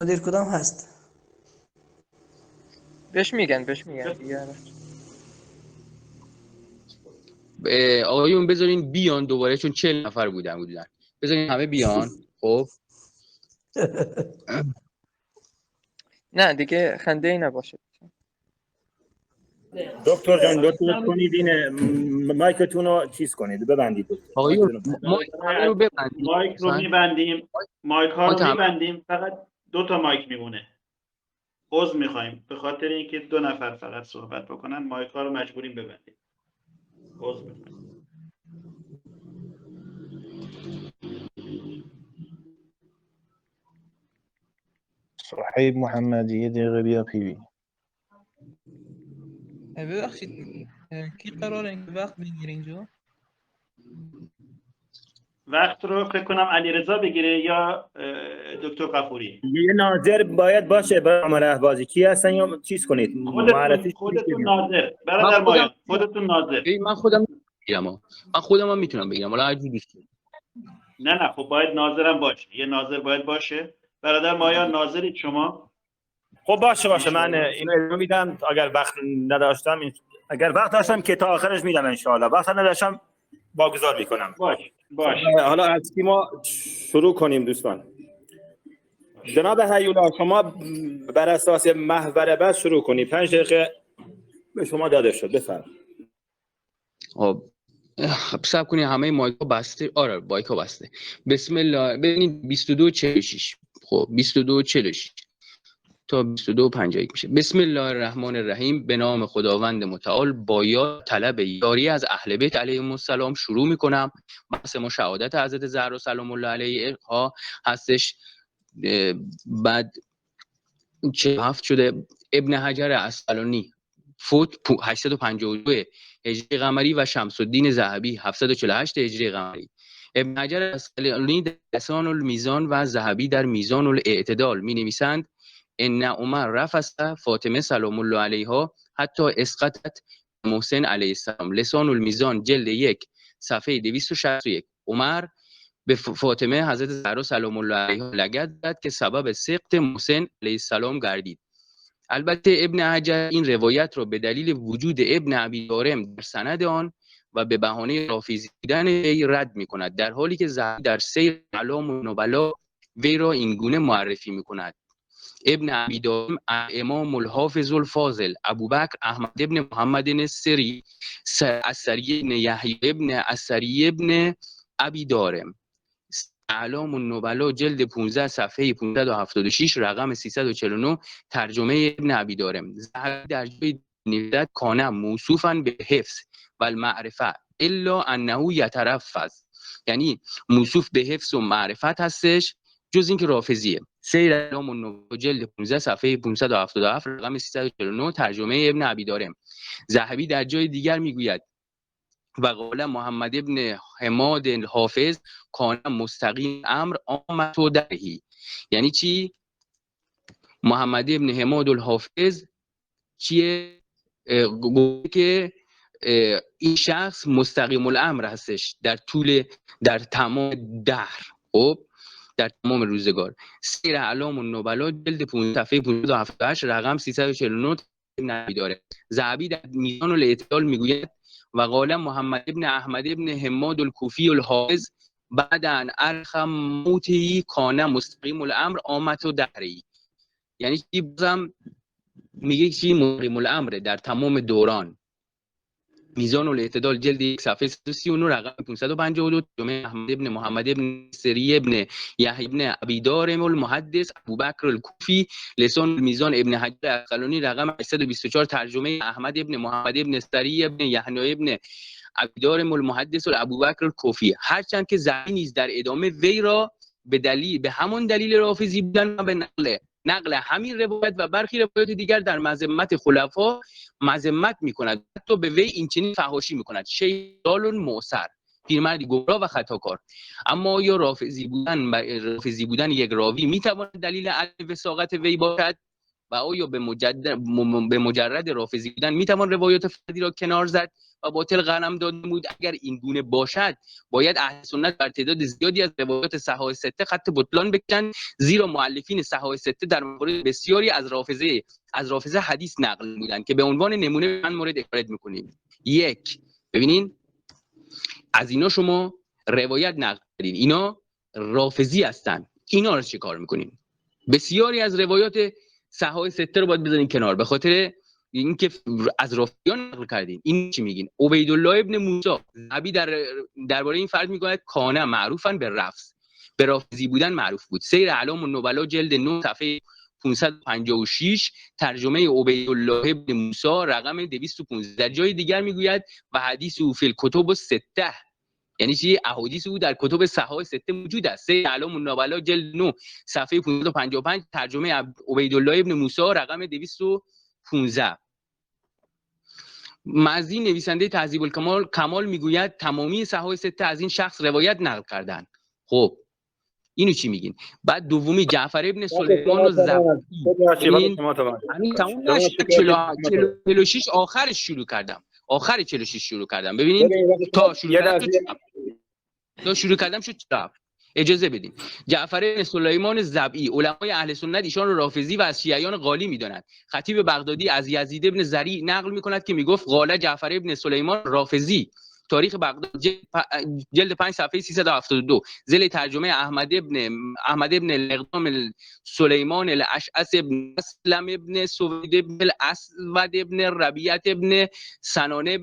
مدیر کدام هست؟ بهش میگن دیگه. آقایون بذارین بیان دوباره، چون 40 نفر بودن. بذارین همه بیان. خب نه دیگه خنده ای نباشه. دکتر جان لطف کنید این مایکتون رو چیز کنید، ببندید دکتر. آقایون مایک همه رو ببندید. مایک رو میبندیم، مایک ها مایک رو همه. میبندیم، فقط 2 تا مایک میمونه. عذر میخوایم به خاطر اینکه 2 نفر فقط صحبت بکنن، مایک ها رو مجبوریم ببندیم. عذر میخوایم. صهیب محمدی یه دقیقه بیا پیوی. ببخشید کی قراره این وقت بگیره اینجا؟ وقت رو فکر کنم علیرضا بگیره یا دکتر غفوری. یه ناظر باید باشه برای عمل اهبازی. کی هستن یا چیز کنید معرفی خودتون ناظر، من برادر خودم مایان خودتون ناظر. من خودم میگیرم. من خودم هم میتونم بگیرم، حالا هر جور دوست دارید. نه خب باید ناظرم باشه، یه ناظر باید باشه. برادر مایان ناظرید شما؟ خب باشه من اینو ادامه میدم. اگر وقت نداشتم اگر وقت داشتم که تا آخرش میدم ان شاء الله. وقت نداشتم واگذار میکنم. باش. حالا از کی ما شروع کنیم دوستان؟ جناب هیولا شما بر اساس محور بس شروع کنید. 5 دقیقه به شما داده شد، بفرمایید. خب صبر کنید همه مایک‌ها بسته. آره مایک‌ها بسته. بسم الله. ببینید 22:46. خب 22:46 تا 22:51 میشه. بسم الله الرحمن الرحیم. به نام خداوند متعال. با یا طلب یاری از اهل بیت علیهم السلام شروع میکنم. بحث ما شهادت حضرت زهرا سلام الله علیها هستش. بعد 47 شده. ابن حجر عسقلانی فوت 852 هجری قمری و شمس الدین ذهبی 748 هجری قمری. ابن حجر عسقلانی در لسان المیزان و ذهبی در میزان الاعتدال می نویسند ان عمر رفض فاطمه سلام الله علیها حتی اسقطت محسن علیه السلام. لسان المیزان جلد 1 صفحه 261. عمر به فاطمه حضرت زهرا سلام الله علیها لگد داد که سبب سقط محسن علیه السلام گردید. البته ابن حجر این روایت را به دلیل وجود ابن ابی دارم در سند آن و به بهانه رافضی بودن وی رد می‌کند، در حالی که ذهبی در سیر اعلام النبلا وی را این گونه معرفی می‌کند. ابن ابی دارم امام الحافظ الفاضل ابوبکر احمد ابن محمد السری السری ابن یحیی ابن السری ابن ابی دارم اعلام النبلا جلد 15 صفحه 576 رقم 349 ترجمه ابن ابی دارم. ذهبی در جای نوشته کان موصوفا به حفظ و المعرفه الا انه یترفض، یعنی موصوف به حفظ و معرفت هستش جز اینکه رافضیه. سیر اعلام النبلا جلد 15 صفحه 577 رقم 349 ترجمه ابن ابی دارم. ذهبی در جای دیگر میگوید و قال محمد ابن حماد الحافظ کان مستقیم امر آمد و درهی. یعنی چی؟ محمد ابن حماد الحافظ چیه؟ گفته که این شخص مستقیم الامر هستش در تمام دهر، خب در تمام روزگار. سیر اعلام النبلا جلد 15 صفحه 578 رقم 349 ابن داره. ذهبی در میزان الاعتدال میگوید و قال محمد ابن احمد ابن حماد الکوفی الحافظ بعد ان ارخم موتی کان مستقیم الامر آمد و دهری. یعنی چی؟ بازم میگه چی؟ مستقیم الامر در تمام دوران. میزان الاعتدال جلد 1 صفحه 139 رقم 552 جمعه احمد ابن محمد ابن سری ابن یحیی ابن ابی دارم المحدث ابوبکر الکوفی. لسان میزان ابن حجر عسقلانی رقم 824 ترجمه احمد ابن محمد ابن سری ابن یحیی ابن ابی دارم المحدث ابوبکر الکوفی. هرچند که ذهبی نیز در ادامه وی را به همون دلیل رافضی بودن و به نقل همین روایت و برخی روایات دیگر در مذمت خلفا مذمت میکند. حتی به وی این چنین فحاشی میکند: شیطان معصر، پیرمردی گمراه و خطاکار. اما یا رافضی بودن یک راوی میتواند دلیل عدم وثاقت وی باشد؟ و آیا به مجرد رافضی بودن میتوان روایات فردی را کنار زد و باطل قلم داده بود؟ اگر این گونه باشد باید اهل سنت بر تعداد زیادی از روایات صحاح سته خط بطلان بکشند، زیرا مؤلفین صحاح سته در مورد بسیاری از رافضه حدیث نقل بودند که به عنوان نمونه من مورد اشاره می‌کنیم. یک، ببینین از اینا شما روایت نقل کردین، اینا رافضی هستن، اینا رو چه کار می‌کنین؟ بسیاری از روایات صحاح سته رو باید بذارین کنار به خاطر اینکه از رافضیان نقل کردین. این چی میگین؟ عبیدالله ابن موسی نبی درباره این فرد میگه کانه معروفن به رفض، به رافضی بودن معروف بود. سیر اعلام النبلا جلد 9 صفحه 556 ترجمه عبیدالله ابن موسی رقم 215. در جای دیگر میگوید و حدیث او فی الکتب السته، یعنی چی؟ احادیث او در کتب صحاح سته موجود است. سیر اعلام النبلا جلد 9 صفحه 555 ترجمه عبیدالله ابن موسی رقم 215. مزی نویسنده تهذیب الکمال میگوید تمامی صحاح سته از این شخص روایت نقل کردند. خب اینو چی میگین؟ بعد دومی جعفر ابن سلیمان و زبی. همین تمام نشد. 46 آخرش شروع کردم. آخر 46 شروع کردم. ببینید تا شروع کردم شد چرا؟ اجازه بدین. جعفر بن سلیمان زبی، علمای اهل سنت ایشان را رافضی و از شیعیان قالی می‌دانند. خطیب بغدادی از یزید ابن زریع نقل می‌کند که میگفت قال جعفر بن سلیمان رافضی، تاریخ بغداد جلد 5 صفحه 372، ذیل ترجمه احمد ابن لقدام سلیمان الاشعث ابن اسلم ابن سوید ابن الاسود ابن ربیعه ابن سنان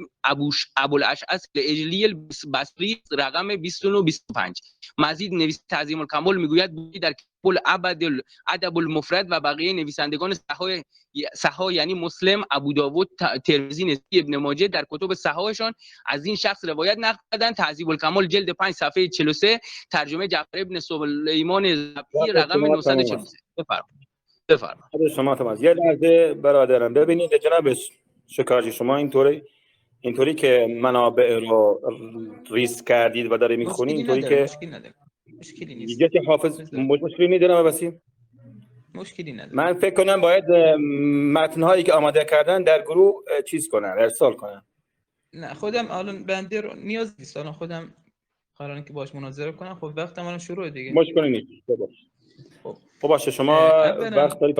ابوالاشعث الاجلی البصری رقم 2925. مزید نویس تعظیم الکمال میگوید در کتاب الادب المفرد و بقیه نویسندگان صحاح یعنی مسلم، ابو داوود، ترمذی، نسائی، ابن ماجه در کتب صحاحشان از این شخص روایت نقل کردند. تعذیب الکمال جلد 5 صفحه 43 ترجمه جعفر ابن سلیمان زبی رقم 943. بفرمایید. شما تمام. یه لحظه برادران ببینید جناب شکارجی، شما اینطوری که منابع رو ریس کردید و داره میخونید، اینطوری که مشکلی نیست. دیگه که حافظ مشکلی نداره واسه مشکلی نداره. من فکر کنم باید متن‌هایی که آماده کردن در گروه چیز کنن، ارسال کنن. نه خودم الان بنده رو نیاز نیست، الان خودم قراره که باش مناظره کنم. خب وقتم الان شروع دیگه. مشکلی نیست. خب باشه شما وقت دارید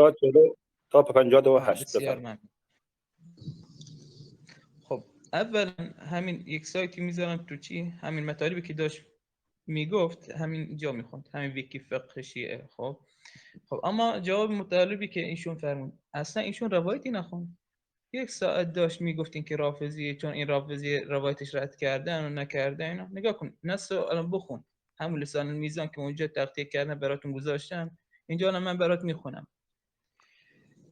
تا 58. بسیار ممنون. خب اولا همین یک سایتی میذارم تو چی، همین مطالبی که داشت میگفت همین جا میخوند، همین ویکی فقه شیعه. خب اما جواب مطالبی که ایشون فرمود اصلا ایشون روایتی نخوند. یک ساعت داشت میگفتین که رافضیه چون این رافضی روایتش رد کردن و نکرده. اینا نگاه کن نص الان بخون، همون لسان المیزان که اونجا تغطیه کردن براتون گذاشتم، اینجا الان من برات میخونم.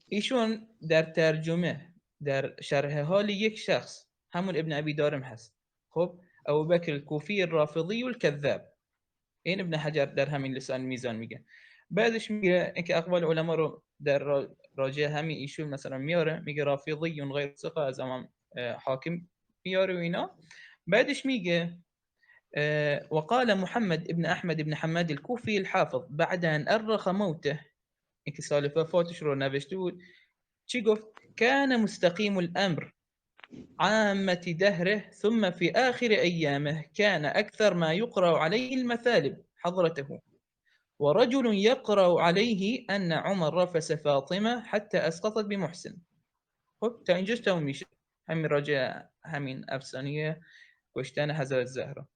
ایشون در ترجمه در شرح حال یک شخص همون ابن ابی دارم هست. خب ابوبکر الکوفی الرافضی الكذاب، این ابن حجر در همین لسان میزان میگه. بعدش میگه اینکه اقوال علما رو در راجع همین ایشون مثلا میاره، میگه رافضی غیر ثقه، از امام حاکم میاره و اینا. بعدش میگه وقال محمد ابن احمد ابن حماد الكوفي الحافظ بعد ان ارخ موته، اینکه سال وفاتش رو نوشته بود، چی گفت؟ كان مستقيم الامر عامة دهره ثم في آخر أيامه كان أكثر ما يقرأ عليه المثالب حضرته، ورجل يقرأ عليه أن عمر رفس فاطمة حتى أسقطت بمحسن. خب تا اینجاش تموم میشه. همین راجع همین افسانه کشتن حضرت زهرا.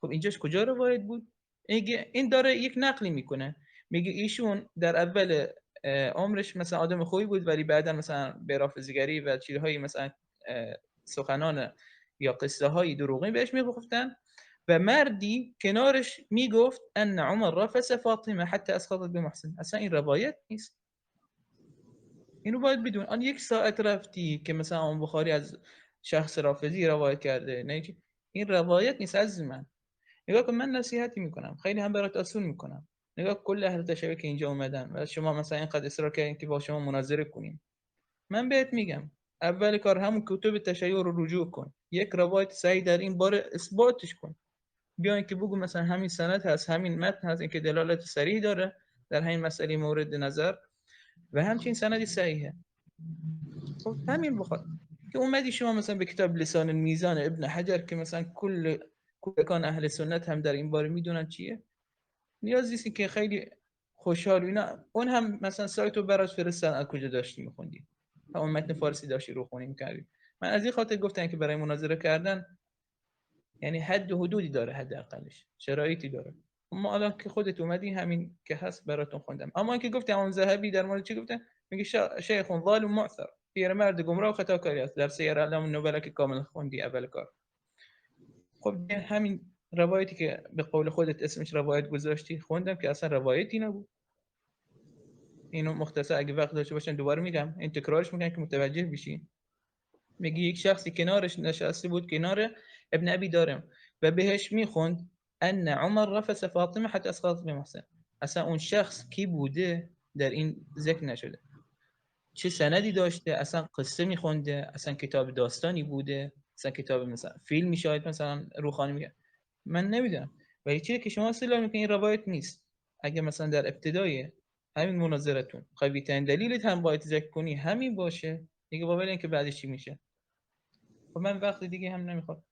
خب اینجاش کجا روایت بود؟ این داره یک نقلی میکنه، میگه ایشون در اول عمرش مثلا آدم خوبی بود ولی بعدا مثلا به رافضیگری و چیزهایی مثلا سخنان یا قصه های دروغین بهش میگفتن و مردی کنارش میگفت ان عمر رفس فاطمه حتی اسقطت بمحسن. اصلا این روایت نیست. اینو باید بدون آن یک ساعت رفتی که مثلا اون بخاری از شخص رافضی روایت کرده، نه این روایت نیست. از من نگاه کن، من نصیحتی میکنم، خیلی هم برات آسون میکنم. نگاه کل اهل تشیع که اینجا اومدن و شما مثلا اینقدر اصرار کردین که با شما مناظره کنیم، من بهت میگم اول کار همون کتب تشیع رو رجوع کن، یک روایت صحیح در این باره اثباتش کن. بیاین که بگو مثلا همین سند هست، همین متن هست، اینکه دلالت صریح داره در همین مسئله مورد نظر. و همچنین سندی صحیحه. خب همین بخواد که اومدی شما مثلا به کتاب لسان المیزان ابن حجر که مثلا کلکان اهل سنت هم در این باره میدونن چیه، نیاز نیست که خیلی خوشحال اینا اون هم مثلا سایت رو برات فرستادن از کجا داشتی میخوندی، همون متن فارسی داشتی رو خونی میکردی. من از این خاطر گفتن که برای مناظره کردن یعنی حد و حدودی داره، حداقلش شرایطی داره. ما الان که خودت اومدی همین که هست براتون خوندم. اما اینکه گفتی امام ذهبی در مورد چی گفته، میگه شیخ ظالم معثر، پیرمرد گمراه و خطاکاری است، در سیر اعلام النبلا که کامل خوندی اول کار. خب همین روایتی که به قول خودت اسمش روایت گذاشتی خوندم که اصلا روایتی نبود. اینو مختصر اگه وقت داشته باشن دوباره میگم، این تکرارش میگم که متوجه بشی. میگه یک شخصی کنارش نشسته بود، کنار ابن ابی دارم، و بهش میخوند ان عمر رفس فاطمه حتی اسقطت بمحسن. اصلا اون شخص کی بوده در این ذکر نشده، چه سندی داشته، اصلا قصه میخونده، اصلا کتاب داستانی بوده، اصلا کتاب مثلا فیلمی شاید مثلا روخانی میگه، من نمیدونم. ولی چیزی که شما استدلال میکنید این روایت نیست. اگه مثلا در ابتدای همین مناظرتون قوی ترین دلیلت هم باید ذکر کنی همین باشه دیگه، با ولی اینکه بعدش چی میشه. خب من وقت دیگه هم نمیخواد.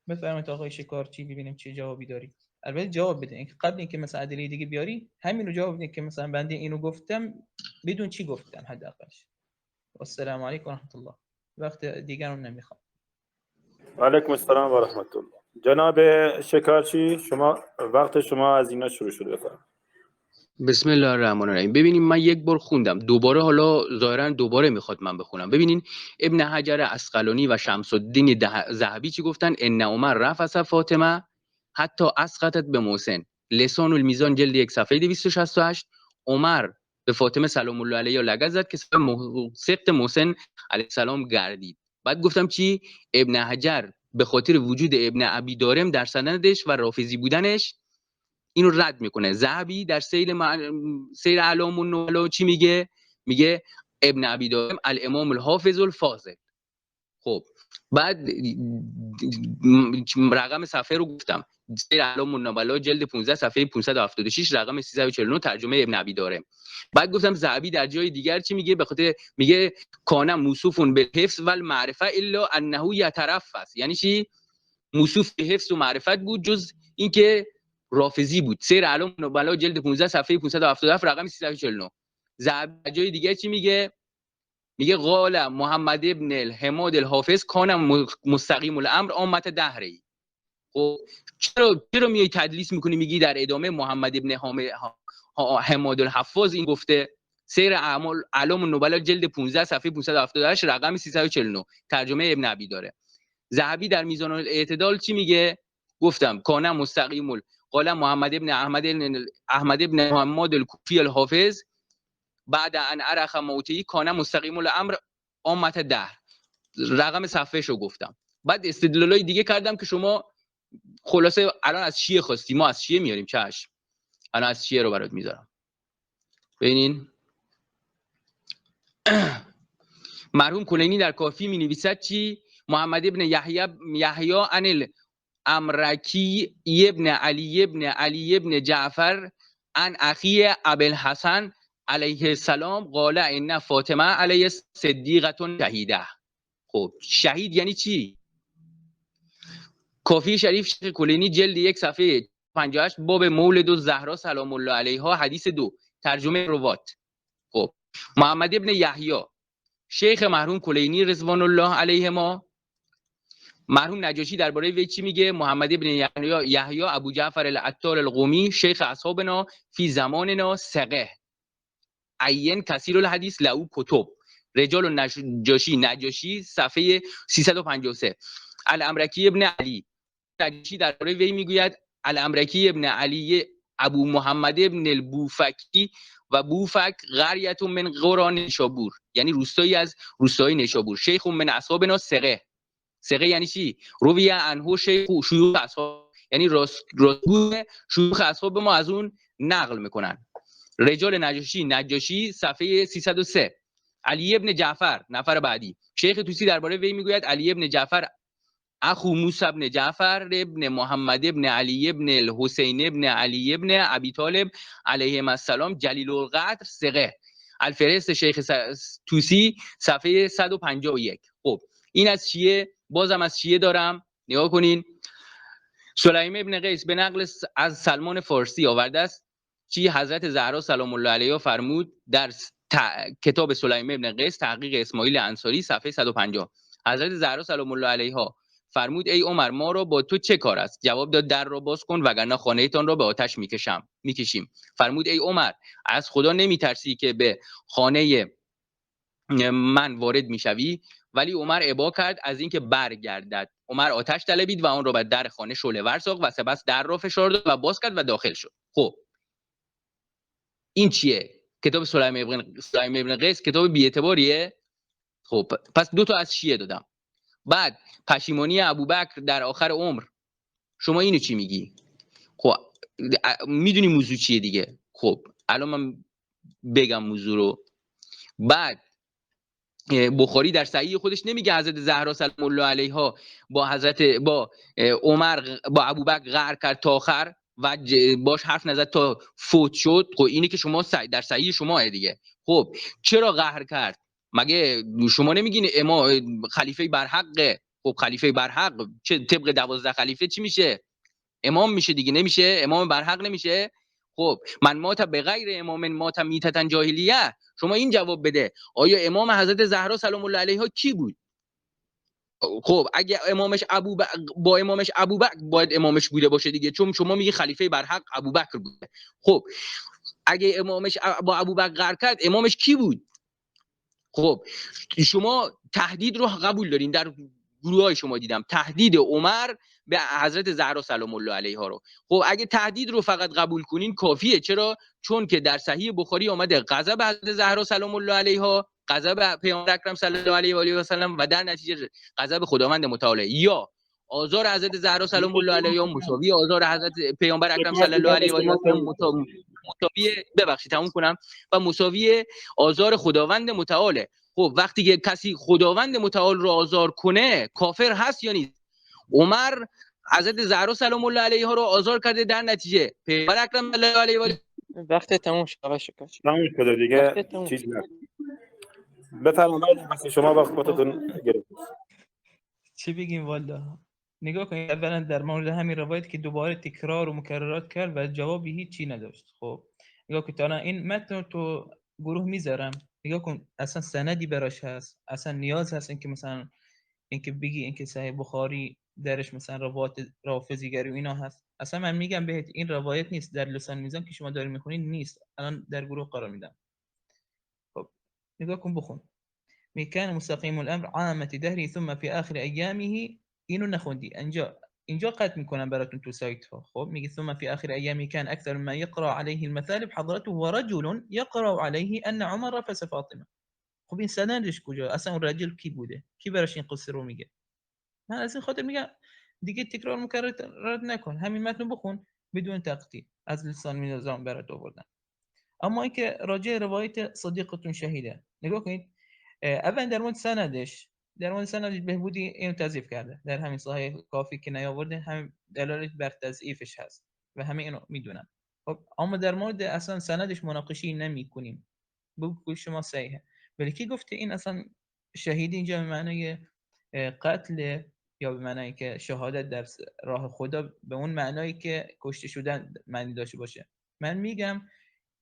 بفرمایید آقای شکارچی ببینیم چه جوابی داری. البته جواب بده، اینکه قبل اینکه مثلا ادله دیگه بیاری همین رو جواب بده که مثلا بنده اینو گفتم بدون چی گفتم حداقلش. السلام علیکم و رحمت الله. وقت دیگر رو نمیخوام. علیکم السلام و رحمت الله. جناب شکارچی شما وقت شما از اینا شروع شده بفرمایید. بسم الله الرحمن الرحیم. ببینیم من یک بار خوندم، دوباره حالا ظاهرا دوباره میخواد من بخونم. ببینین ابن حجر عسقلانی و شمس الدین ذهبی چی گفتن؟ ان عمر رفس فاطمه حتی اسقطت به محسن. لسان المیزان جلد 1 صفحه 268. عمر به فاطمه سلام الله علیها لگد زد که سقط محسن علیه السلام گردید. بعد گفتم چی؟ ابن حجر به خاطر وجود ابن ابی دارم در سندش و رافضی بودنش اینو رد میکنه. ذهبی در سیر اعلام النبلا چی میگه؟ میگه ابن ابی دارم الامام الحافظ الفاضل. خب بعد رقم صفحه رو گفتم، سیر اعلام النبلا جلد 15 صفحه 576 رقم 349 ترجمه ابن ابی دارم. بعد گفتم ذهبی در جای دیگر چی میگه؟ به خاطر میگه کان موصوف بالحفظ والمعرفه الا انه یترفس. یعنی چی؟ موصوف به حفظ و معرفت بود جز اینکه رافضی بود. سیر اعلام النبلا جلد 15 صفحه 577 رقم 349. ذهبی جای دیگه چی میگه؟ میگه قال محمد ابن الحماد الحافظ کان مستقیم الامر امت دهری. خب چرا میای تدلیس میکنی میگی در ادامه محمد ابن حماد الحفاظ این گفته؟ سیر اعلام النبلا جلد 15 صفحه 578 رقم 349 ترجمه ابن ابی داره. ذهبی در میزان الاعتدال چی میگه؟ گفتم کان مستقیم قال محمد ابن احمد ابن محمد الکوفی الحافظ بعد ان عرخ موتی کان مستقیم الامر امت دهر. رقم صفحهشو گفتم. بعد استدلالای دیگه کردم که شما خلاصه الان از شیعه خواستی، ما از شیعه میاریم. چشم، الان از شیعه رو برات میذارم. ببینین مرحوم کلینی در کافی می نویسد چی؟ محمد ابن یحیی عن الامرکی ابن علی ابن جعفر عن اخی ابی الحسن علیه السلام قال ان فاطمه علیه صدیقه شهیده. خب شهید یعنی چی؟ کافی شریف شیخ کلینی جلد 1 صفحه 58 باب مولد الزهرا سلام الله علیها حدیث 2 ترجمه روات. خب محمد ابن یحیی شیخ مرحوم کلینی رضوان الله علیهما، مرحوم نجاشی درباره وی چی میگه؟ محمد ابن یحیی ابو جعفر العطار القمی شیخ اصحابنا فی زماننا ثقه عین کثیر الحدیث له کتب رجال نجاشی صفحه 353. الامرکی ابن علی نجاشی درباره وی میگوید الامرکی ابن علی ابو محمد ابن البوفکی و بوفک قریه من قرى نیشابور، یعنی روستایی از روستای نیشابور. شیخ من اصحابنا ثقه. ثقه یعنی چی؟ روی عنه شیوخ اصحاب، یعنی راستگو شیوخ اصحاب ما از اون نقل میکنن. رجال نجاشی صفحه 303. علی ابن جعفر نفر بعدی شیخ توسی درباره وی میگوید علی ابن جعفر اخو موسی ابن جعفر ابن محمد ابن علی ابن الحسین ابن علی ابن ابی طالب علیهم السلام جلیل القدر ثقه. الفهرست شیخ توسی صفحه 151. خب این از شیعه. بازم از شیعه دارم، نگاه کنین. سلیم ابن قیس به نقل از سلمان فارسی آورده است چی حضرت زهرا سلام الله علیها فرمود در کتاب سلیم ابن قیس تحقیق اسماعیل انصاری صفحه 150. حضرت زهرا سلام الله علیها فرمود ای عمر ما را با تو چه کار است؟ جواب داد در را باز کن وگرنه خانه تان را به آتش میکشیم. فرمود ای عمر از خدا نمیترسی که به خانه من وارد میشوی؟ ولی عمر ابا کرد از اینکه برگردد. عمر آتش طلبید و آن را به در خانه شعله ور ساخت و سپس در را فشار داد و باز کرد و داخل شد. خب این چیه؟ کتاب سلیم ابن قیس کتاب بی‌اعتباریه. خب پس دو تا از شیعه دادم. بعد پشیمانی ابوبکر در آخر عمر، شما اینو چی میگی؟ خب میدونی موضوع چیه دیگه. خب الان من بگم موضوع رو. بعد بخاری در صحیح خودش نمیگه حضرت زهرا سلام الله علیها با عمر با ابوبکر قهر کرد تا آخر و باش حرف نزد تا فوت شد؟ خب اینه که شما در صحیح شما دیگه. خب چرا قهر کرد؟ مگه شما نمیگین امام خلیفه برحقه؟ خب خلیفه برحق چه طبق 12 خلیفه چی میشه؟ امام میشه دیگه، نمیشه؟ امام برحق نمیشه؟ خب من مات به غیر امام مات میتتن جاهلیه. شما این جواب بده آیا امام حضرت زهرا سلام الله علیها کی بود؟ خب اگه امامش با امامش ابوبکر باید امامش بوده باشه دیگه، چون شما میگی خلیفه برحق ابوبکر بوده. خب اگه امامش با ابوبکر قهر کرد امامش کی بود؟ خب شما تهدید رو قبول دارین؟ در گروه‌های شما دیدم تهدید عمر به حضرت زهرا سلام الله علیها رو. خب اگه تهدید رو فقط قبول کنین کافیه. چرا؟ چون که در صحیح بخاری آمده غضب حضرت زهرا سلام الله علیها، غضب پیامبر اکرم صلی الله علیه و آله و سلم و در نتیجه غضب خداوند متعال، یا آزار حضرت زهرا سلام الله علیها مساوی آزار حضرت پیامبر اکرم صلی الله علیه و آله و سلم، مساوی ببخشید تموم کنم، و مساوی آزار خداوند متعال. خب وقتی که کسی خداوند متعال رو آزار کنه کافر هست یا نیست؟ عمر حضرت زهرا سلام الله علیها رو آزار کرده، در نتیجه پیامبر اکرم صلی الله علیه و آله وقت تموم شد آقای شکاش. تموم شده دیگه، چیزی نه. بفرمایید مثلا شما وقت خودتون گرفت. چی بگیم والا؟ نگاه کنید اولا در مورد همین روایت که دوباره تکرار و مکررات کرد و جوابی هیچی نداشت. خب نگاه کن تا این متن تو گروه میذارم، نگاه کن اصلا سندی براش هست؟ اصلا نیاز هست اینکه مثلا اینکه بگی اینکه صحیح بخاری درش مثلا روایت رافضیگری و اینا هست؟ اصلا من میگم بهت این روایت نیست در لسان میزان که شما داری میخونید نیست. الان در گروه قرار میدم. خب نگاه کن بخون. كان مستقيم الامر عامه دهری ثم في آخر ایامه. اینو نخوندی اینجا قطع میکنم براتون تو سایت ها. خب میگه ثم في آخر ایامه كان اكثر ما يقرا عليه المثالب حضرته ورجل يقرا عليه ان عمر رفس فاطمه. خب این سندش کجا؟ اصلا اون رجل کی بوده؟ کی براش این قصه رو میگه؟ من از این خاطر میگم دیگه تکرار مکرر نکن، همین متن بخون بدون تقطیع از لسان میزان برات آوردن. اما اینکه راجع روایت صدیقتون شهیده، نگاه کنید. اول در مورد سندش بهبودی اینو تضعیف کرده، در همین صحیح کافی که نیاورده همین دلالت بر تضعیفش هست و همه اینو میدونن. خب اما در مورد اصلا سندش مناقشه نمی‌کنیم. بگو شما صحیحه، ولی کی گفته این اصلا شهید اینجا به معنای قتل یا به معنای که شهادت در راه خدا به اون معنایی که کشته شدن معنی داشته باشه؟ من میگم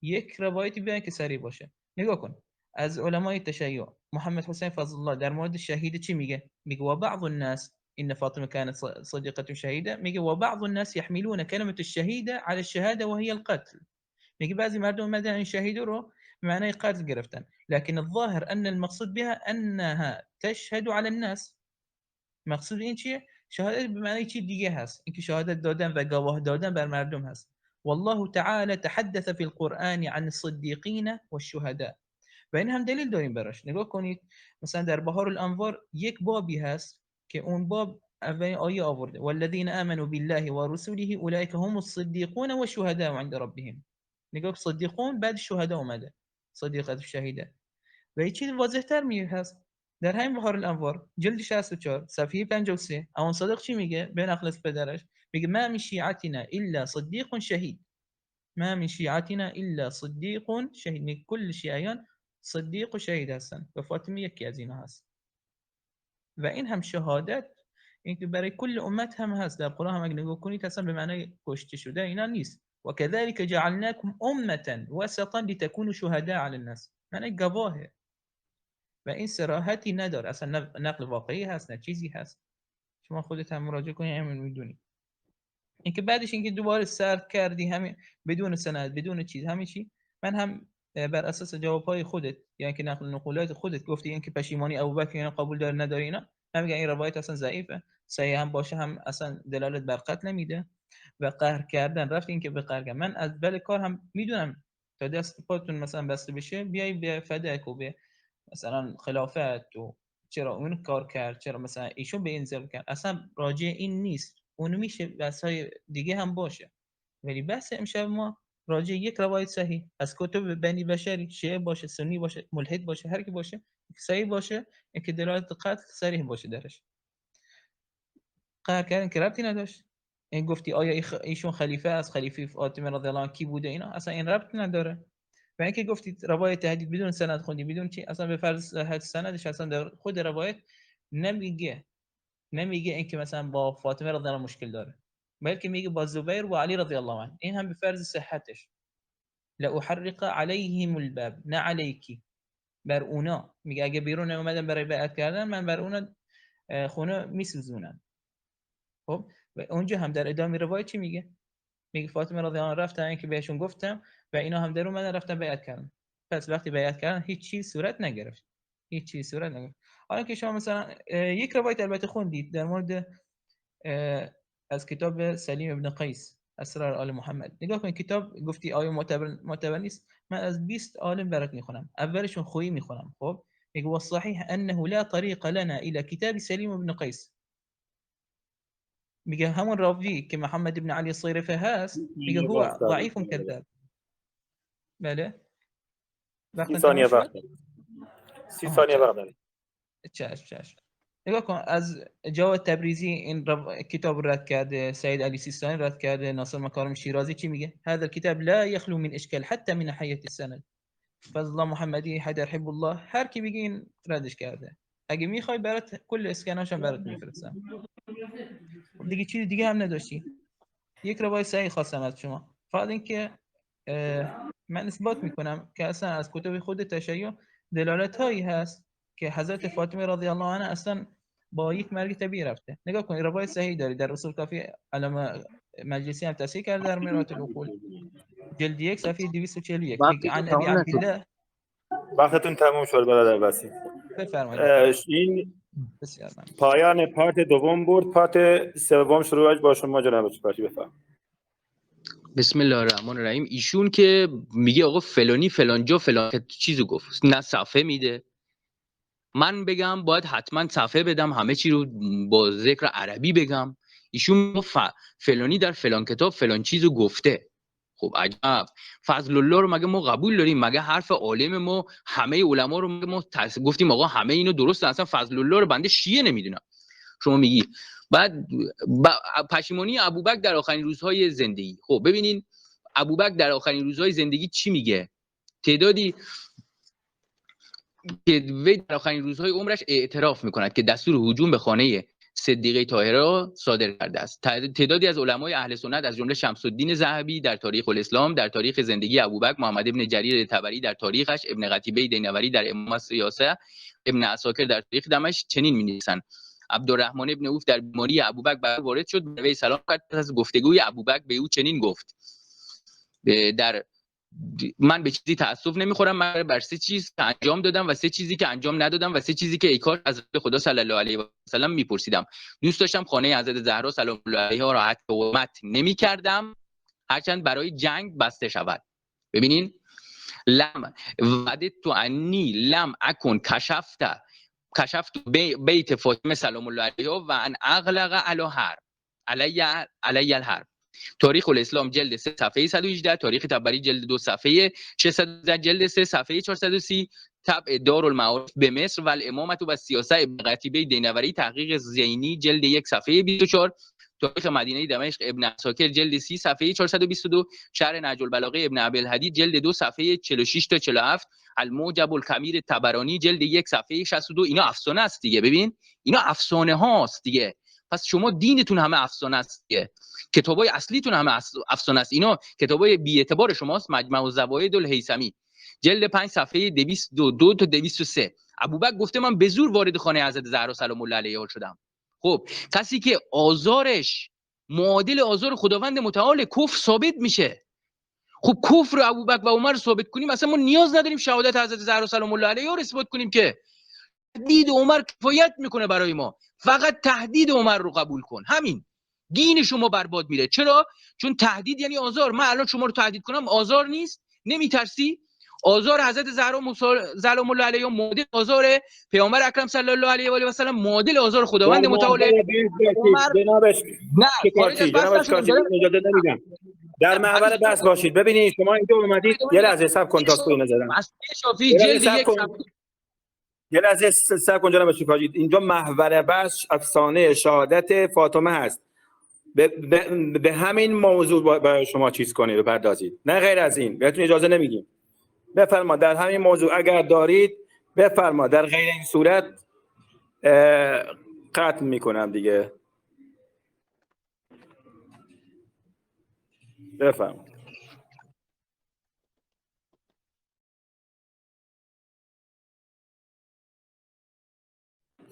یک روایتی بیان که سریع باشه. نگاه کن از علمای تشیع محمد حسین فضل الله در مورد شهید چی میگه؟ میگه و بعض الناس ان فاطمه كانت صديقه شهيده، میگه و بعض الناس يحملون كلمه الشهيده على الشهاده وهي القتل. میگه بعضی مردم اومدن این شهید رو معنای قتل گرفتن، لكن الظاهر ان المقصود بها انها تشهد على الناس. مقصود این چیه؟ شهادت به معنی چی دیگه هست، اینکه شهادت دادن و گواه دادن بر مردم هست. والله تعالى تحدث في القرآن عن الصديقين والشهداء و این هم دلیل داریم براش. نگاه کنید مثلا در بهار الانوار یک بابی هست که اون باب اولین آیه آورده والذین آمنوا بالله و رسوله اولئک هم الصدیقون و شهداء عند ربهم. نگاه صدیقون بعد شهدا اومده، صدیقت شهیده. و این چیز واضح تر می هست در همین بهار الانوار جلد 64 صفحه 53 اون صادق چی میگه به نقل از پدرش؟ میگه ما من شیعتنا الا صدیق شهید، ما من شیعتنا الا صدیق شهید. کل شیعیان صدیق و شهید هستن و فاطمه یکی از اینا هست و این هم شهادت این که برای کل امت هم هست. در قرآن هم اگه نگاه کنید اصلا به معنای کشته شده اینا نیست. و كذلك جعلناكم امه وسطا لتكونوا شهداء على الناس، معنی گواهه و این صراحتی نداره اصلا، نقل واقعی هست نه چیزی هست. شما خودت هم مراجعه کنید همین میدونی. اینکه بعدش اینکه دوباره سرد کردی همین بدون سند بدون چیز همین چی، من هم بر اساس جوابهای خودت یعنی که نقولات خودت گفتی اینکه پشیمانی ابوبکر اینا قبول داره نداره اینا، من میگم این روایت اصلا ضعیفه. صحیح هم باشه هم اصلا دلالت بر قتل نمیده و قهر کردن رفت این که به قهر کردن. من از اول کار هم میدونم تا دست پاتون مثلا بسته بشه بیای به فدک و به مثلا خلافت و چرا اون کار کرد، چرا مثلا ایشون به این ظلم کرد، اصلا راجع این نیست. اون میشه بحث‌های دیگه هم باشه، ولی بحث امشب ما راجع یک روایت صحیح از کتب بنی بشری، شیعه باشه سنی باشه ملحد باشه هر کی باشه صحیح باشه که دلالت قتل صریح باشه درش. قهر کردن که ربطی نداشت. این گفتی آیا ایشون خلیفه از خلیفه فاطمه رضی الله عنها کی بوده اینا اصلا این ربطی نداره. و اینکه گفتید روایت حدیث بدون سند خوندی بدون چی، اصلا به فرض صحت سندش اصلا در خود روایت نمیگه اینکه مثلا با فاطمه رضی الله عنها مشکل داره، بلکه میگه با زبیر و علی رضی الله عنه. این هم به فرض صحتش لا احرق علیهم الباب نه علیکی، بر اونا میگه اگه بیرون اومدن برای بیعت کردن من بر اونا خونه میسوزونم. خب و اونجا هم در ادامه روایت چی میگه؟ میگه فاطمه رضی الله عنها رفتن اینکه بهشون گفتم و اینا هم در اومدن رفتن بیعت کردن. پس وقتی بیعت کردن هیچ چیز صورت نگرفت، هیچ چیز صورت نگرفت. حالا که شما مثلا یک روایت البته خوندید در مورد از کتاب سلیم ابن قیس اسرار آل محمد، نگاه کن کتاب گفتی آیا معتبر نیست، من از 20 عالم برات میخونم اولشون خویی میخونم. خب میگه والصحيح انه لا طريق لنا الى كتاب سلیم ابن قیس، میگه همون راوی که محمد ابن علی الصیرفه هست میگه هو ضعیف کذاب. بله وقت 30 ثانیه تمام وقت 30 ثانیه وقت داریم. چشم. نگاه کن از جواد تبریزی این کتاب رد کرده، سعید علی سیستانی رد کرده، ناصر مکارم شیرازی چی میگه؟ هذا الكتاب لا يخلو من اشكال حتى من ناحيه السند. فضل الله محمدی حیدر حب الله هر کی بگه این ردش کرده. اگه میخوای برات کل اسکناش هم برات میفرستم. دیگه چیز دیگه هم نداشتی. یک روایت صحیح خواستم از شما، فقط اینکه من اثبات میکنم که اصلا از کتب خود تشیع دلالت هایی هست که حضرت فاطمه رضی الله عنها اصلا با یک مرگ طبیعی رفته. نگاه کنید روایت صحیح داری در اصول کافی علامه مجلسی هم تصحیح کرده در مرات العقول جلد 1 صفحه 241 میگه عن ابی عبدالله. وقتتون تموم شد برادر بسی. بفرمایید. این بسیار ممنون. پایان پارت دوم بود. پارت سوم شروعش با شما جناب چپاتی بفرمایید. بسم الله الرحمن الرحیم. ایشون که میگه آقا فلانی فلانجا فلان چیزو گفت، نه صفحه میده. من بگم باید حتما صفحه بدم همه چی رو با ذکر عربی بگم. ایشون فلانی در فلان کتاب فلان چیزو گفته. خب عجب، فضل الله رو مگه ما قبول داریم؟ مگه حرف عالم ما همه علما رو مگه ما گفتیم آقا همه اینو درسته؟ اصلا فضل الله رو بنده شیعه نمیدونم. شما میگی بعد پشیمانی ابوبکر در آخرین روزهای زندگی. خب ببینین ابوبکر در آخرین روزهای زندگی چی میگه؟ تعدادی که وی در آخرین روزهای عمرش اعتراف میکند که دستور هجوم به خانه صدیقه طاهره صادر کرده است. تعدادی از علمای اهل سنت از جمله شمس الدین ذهبی در تاریخ الاسلام، در تاریخ زندگی ابوبکر، محمد ابن جریر طبری در تاریخش، ابن قتیبه دینوری در امامه سیاسه، ابن عساکر در تاریخ دمشق چنین می‌نویسند: عبدالرحمن ابن عوف در بیماری ابوبکر بر وارد شد، به وی سلام کرد. پس از گفتگوی ابوبکر به او چنین گفت: من به چیزی تاسف نمیخورم مگر بر 3 چیز که انجام دادم و 3 چیزی که انجام ندادم و 3 چیزی که ای کار از خدا صلی الله علیه و سلم میپرسیدم. دوست داشتم خانه حضرت زهرا سلام الله علیها را حرمت نمیکردم هرچند برای جنگ بسته شود. ببینین لم وددت انی لم اکن کشفت بیت فاطمه سلام الله علیها و ان اغلق علی الحرب. تاریخ الاسلام جلد 3 صفحه 118، تاریخ طبری جلد 2 صفحه 600، جلد 3 صفحه 430، طبع دارالمعارف به مصر و الامامه و سیاسه ابن قتیبه دینوری تحقیق زینی جلد 1 صفحه 24، تاریخ مدینه دمشق ابن عساکر جلد 30 صفحه 422، شرح نهج البلاغه ابن ابی الحدید جلد 2 صفحه 46 تا 47، الموجب الکبیر طبرانی جلد 1 صفحه 62. اینا افسانه است دیگه. ببین اینا افسانه هاست دیگه. پس شما دینتون همه افسانه است دیگه. کتابای اصلیتون همه افسانه است. اینا کتابای بی اعتبار شماست. مجمع الزوائد الهیثمی جلد 5 صفحه 202 تا 203. ابوبکر گفته من به زور وارد خانه حضرت زهرا سلام الله علیها شدم. خب کسی که آزارش معادل آزار خداوند متعال کفر ثابت میشه. خب کفر ابوبکر و عمر ثابت کنیم اصلا ما نیاز نداریم شهادت حضرت زهرا سلام الله علیها رو اثبات کنیم که تهدید عمر کفایت میکنه برای ما. فقط تهدید عمر رو قبول کن، همین. دین شما برباد میره. چرا؟ چون تهدید یعنی آزار. من الان شما رو تهدید کنم آزار نیست؟ نمیترسی؟ آزار حضرت زهرا سلام الله علیها معادل آزار پیامبر اکرم صلی الله علیه و آله و سلم، معادل آزار خداوند متعال. جنابش نه شکارچی، جناب شکارچی اجازه نمیدم. در محور بحث باشید. ببینید شما اینجا اومدید یه لحظه صبر کن تا سوی نزدم. شافعی جلد 1 یه لحظه صبر کن جناب شکارچی. اینجا محور بحث افسانه شهادت فاطمه هست. به همین موضوع برای شما چیز کنید و بپردازید، نه غیر از این. بهتون اجازه نمیگیم. بفرما در همین موضوع اگر دارید بفرما، در غیر این صورت قطع میکنم دیگه. بفرما.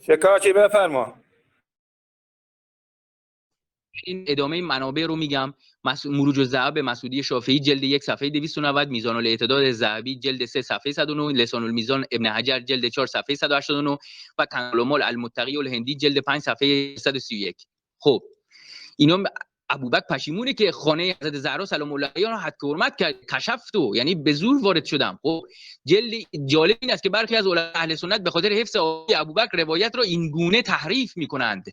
شکارچی بفرما. این ادامه منابع رو میگم. مروج الذهب مسعودی شافعی جلد 1 صفحه 290، میزان الاعتدال ذهبی جلد 3 صفحه 109، لسان الميزان ابن حجر جلد 4 صفحه 189 و کنز المال المتقی الهندی جلد 5 صفحه 131. خب اینا ابوبکر پشیمونه که خانه حضرت زهرا سلام الله علیها رو حد حرمت کرد، کشفتو، یعنی به زور وارد شدم. خب جالب این است که برخی از علمای اهل سنت به خاطر حفظ ابوبکر روایت رو این گونه تحریف میکنند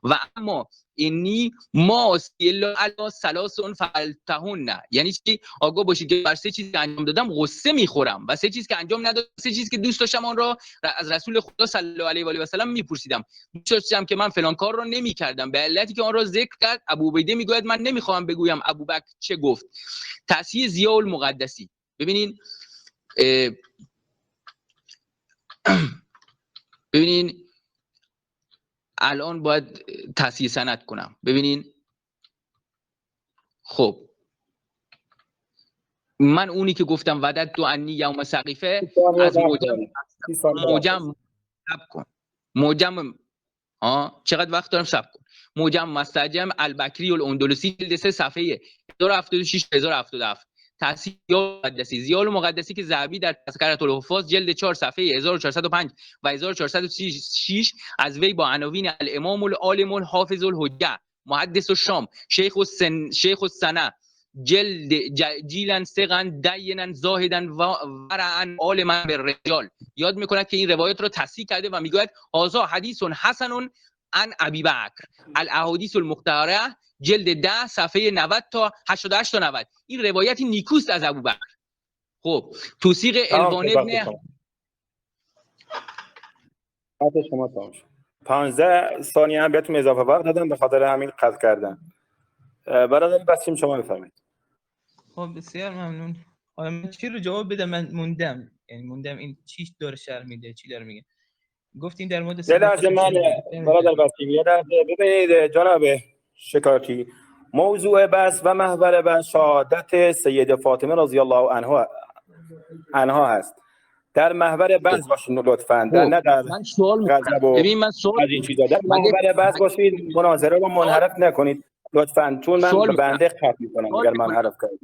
و اما اینی ما الا علی ثلاث فلتهن، یعنی چی؟ آگاه باشید که بر 3 چیز که انجام دادم غصه میخورم و 3 چیز که انجام ندادم، 3 چیز که دوست داشتم آن را از رسول خدا صلی الله علیه و آله و سلم میپرسیدم. دوست داشتم که من فلان کار را نمیکردم به علتی که آن را ذکر کرد. ابو عبیده میگوید من نمیخوام بگویم ابوبکر چه گفت. تصحیح ضیاء المقدسی. ببینین الان باید تصحیح سند کنم. ببینین خب من اونی که گفتم وددت انی یوم سقیفه از موجم چقدر وقت دارم؟ صبر کن. موجم مستعجم البکری الاندلسی جلد 3 صفحه 1076 1077. تصحیح ضیاء المقدسی که ذهبی در تذکرة الحفاظ جلد 4 صفحه 1405 و 1436 از وی با عناوین الامام العالم الحافظ الحجه محدث الشام شیخ السنه جلد جیلن سقن دینا زاهدن و ورعن عالما بالرجال یاد میکند که این روایت را تصحیح کرده و میگوید هذا حدیث حسن عن ابی بکر الاحادیث المختاره جلد 10 صفحه 90 تا 88 تا 90. این روایتی نیکوست از ابوبکر. خب توثیق الوان ابن شما تمام شد. 15 ثانیه هم بهتون اضافه وقت دادم به خاطر همین قطع کردن. برادر بسیم شما بفرمایید. خب بسیار ممنون. حالا من چی رو جواب بدم؟ من موندم، یعنی موندم این چی داره شرح میده، چی داره میگه. گفتیم در مورد یه لحظه من برادر بسیم یه لحظه ببینید جناب شکارچی، موضوع بحث و محور بحث شهادت سید فاطمه رضی الله عنها هست. در محور بحث باشید لطفاً، نه در من سوال غضب و ببین من سوال از این چیزا. در محور بحث باشید، مناظره رو منحرف نکنید لطفاً، چون من به بنده خط میکنم اگر منحرف کنید.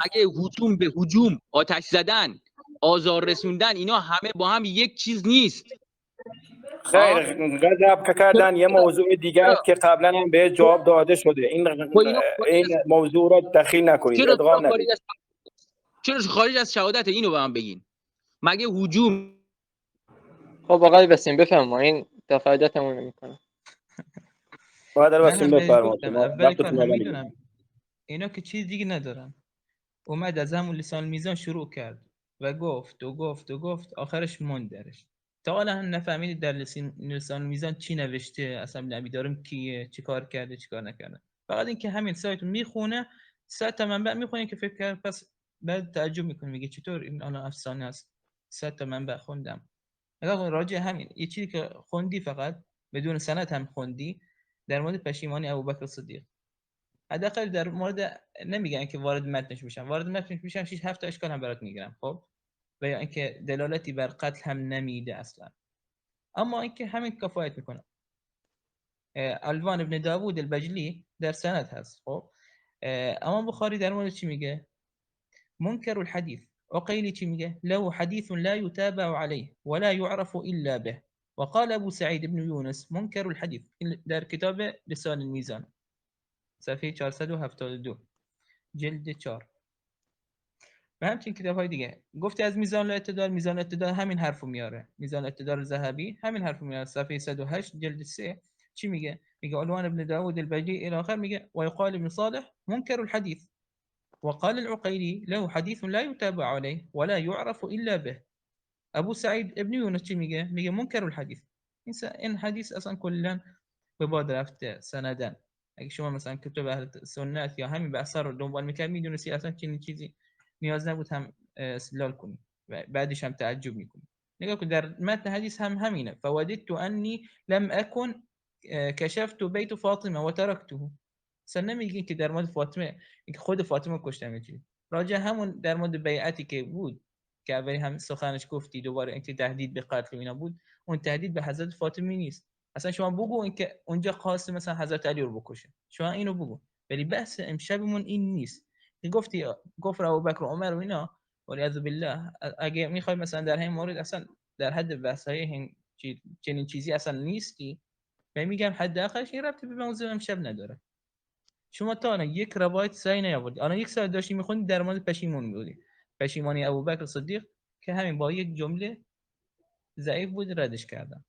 اگه هجوم به هجوم، آتش زدن، آزار رسوندن، اینا همه با هم یک چیز نیست. خیر، غضب کردن یه موضوع دیگه است که قبلا هم به جواب داده شده. این موضوع رو دخیل نکنید، ادغام نکنید. چرا خارج از شهادت؟ اینو به من بگین. مگه هجوم؟ خب آقای بسیم بفرما، این دفاعیتمون میکنه. برادر بسیم بفرمایید. میدونم اینا که چیز دیگه ندارن. اومد از همون لسان میزان شروع کرد و گفت آخرش موند درش. تا حالا هم نفهمیدید در لسان میزان چی نوشته، اصلا ابن ابی دارم کیه، چی کار کرده چی کار نکرده. فقط اینکه همین سایت میخونه، 100 تا منبع میخونه که فکر کرد، پس بعد تعجب میکنه میگه چطور این الان افسانه است، 100 تا منبع خوندم. اگر راجع همین یه چیزی که خوندی فقط بدون سند هم خوندی در مورد پشیمانی ابوبکر صدیق، حداقل در مورد، نمیگن که وارد متنش میشن، وارد متنش میشن 6 7 اشکال هم برات میگیرن، خب و یا اینکه دلالتی بر قتل هم نمیده اصلا، اما اینکه همین کفایت میکنه. الوان ابن داوود البجلی در سند هست، خب اما بخاری در مورد چی میگه؟ منکر الحديث. عقيلي چی میگه؟ له حديث لا يتابع عليه ولا يعرف الا به. وقال ابو سعيد بن يونس منكر الحديث در کتاب لسان الميزان صفحه 472 جلد 4 و همچنین کتاب های دیگه. گفته از میزان الاعتدال، میزان الاعتدال همین حرفو میاره، میزان الاعتدال ذهبی همین حرفو میاره، صفحه 108 جلد 3 چی میگه؟ میگه عنوان ابن داود البجلی الى اخر، میگه ويقال ابن صالح منكر الحديث. وقال العقيلي له حديث لا يتابع عليه ولا يعرف الا به. ابو سعيد ابن يونس چی میگه؟ میگه منكر الحديث. این حدیث اصلا کلا به باد رفته سندن. اگه شما مثلا کتب اهل سنت یا همین بحثا رو دنبال میکرد میدونستی اصلا چنین چیزی نیاز نبود هم استدلال کنی و بعدش هم تعجب میکنی. نگاه کن در متن حدیث هم همینه، فوددت انی لم اكن کشفت بیت فاطمه و ترکته. اصلا نمیگین که در مورد فاطمه اینکه خود فاطمه کشتم چی، راجع همون در مورد بیعتی که بود که اولی هم سخنش گفتی، دوباره اینکه تهدید به قتل و اینا بود، اون تهدید به حضرت فاطمه نیست. اصلا شما بگو اینکه اونجا خواست مثلا حضرت علی رو بکشه، شما اینو بگو، ولی بحث امشبمون این نیست. گفتی کفر ابوبکر و عمر و اینا، والعیاذ بالله، اگه میخوای مثلا در همین مورد اصلا در حد بحث‌های چنین چیزی اصلا نیستی، و میگم حداقلش این ربطی به موضوع امشب نداره. شما تا الان یک روایت صحیح نیاوردی. الان یک ساعت داشتی میخوندی در مورد پشیمون بودی، پشیمانی ابوبکر صدیق، که همین با یک جمله ضعیف بود ردش کردم.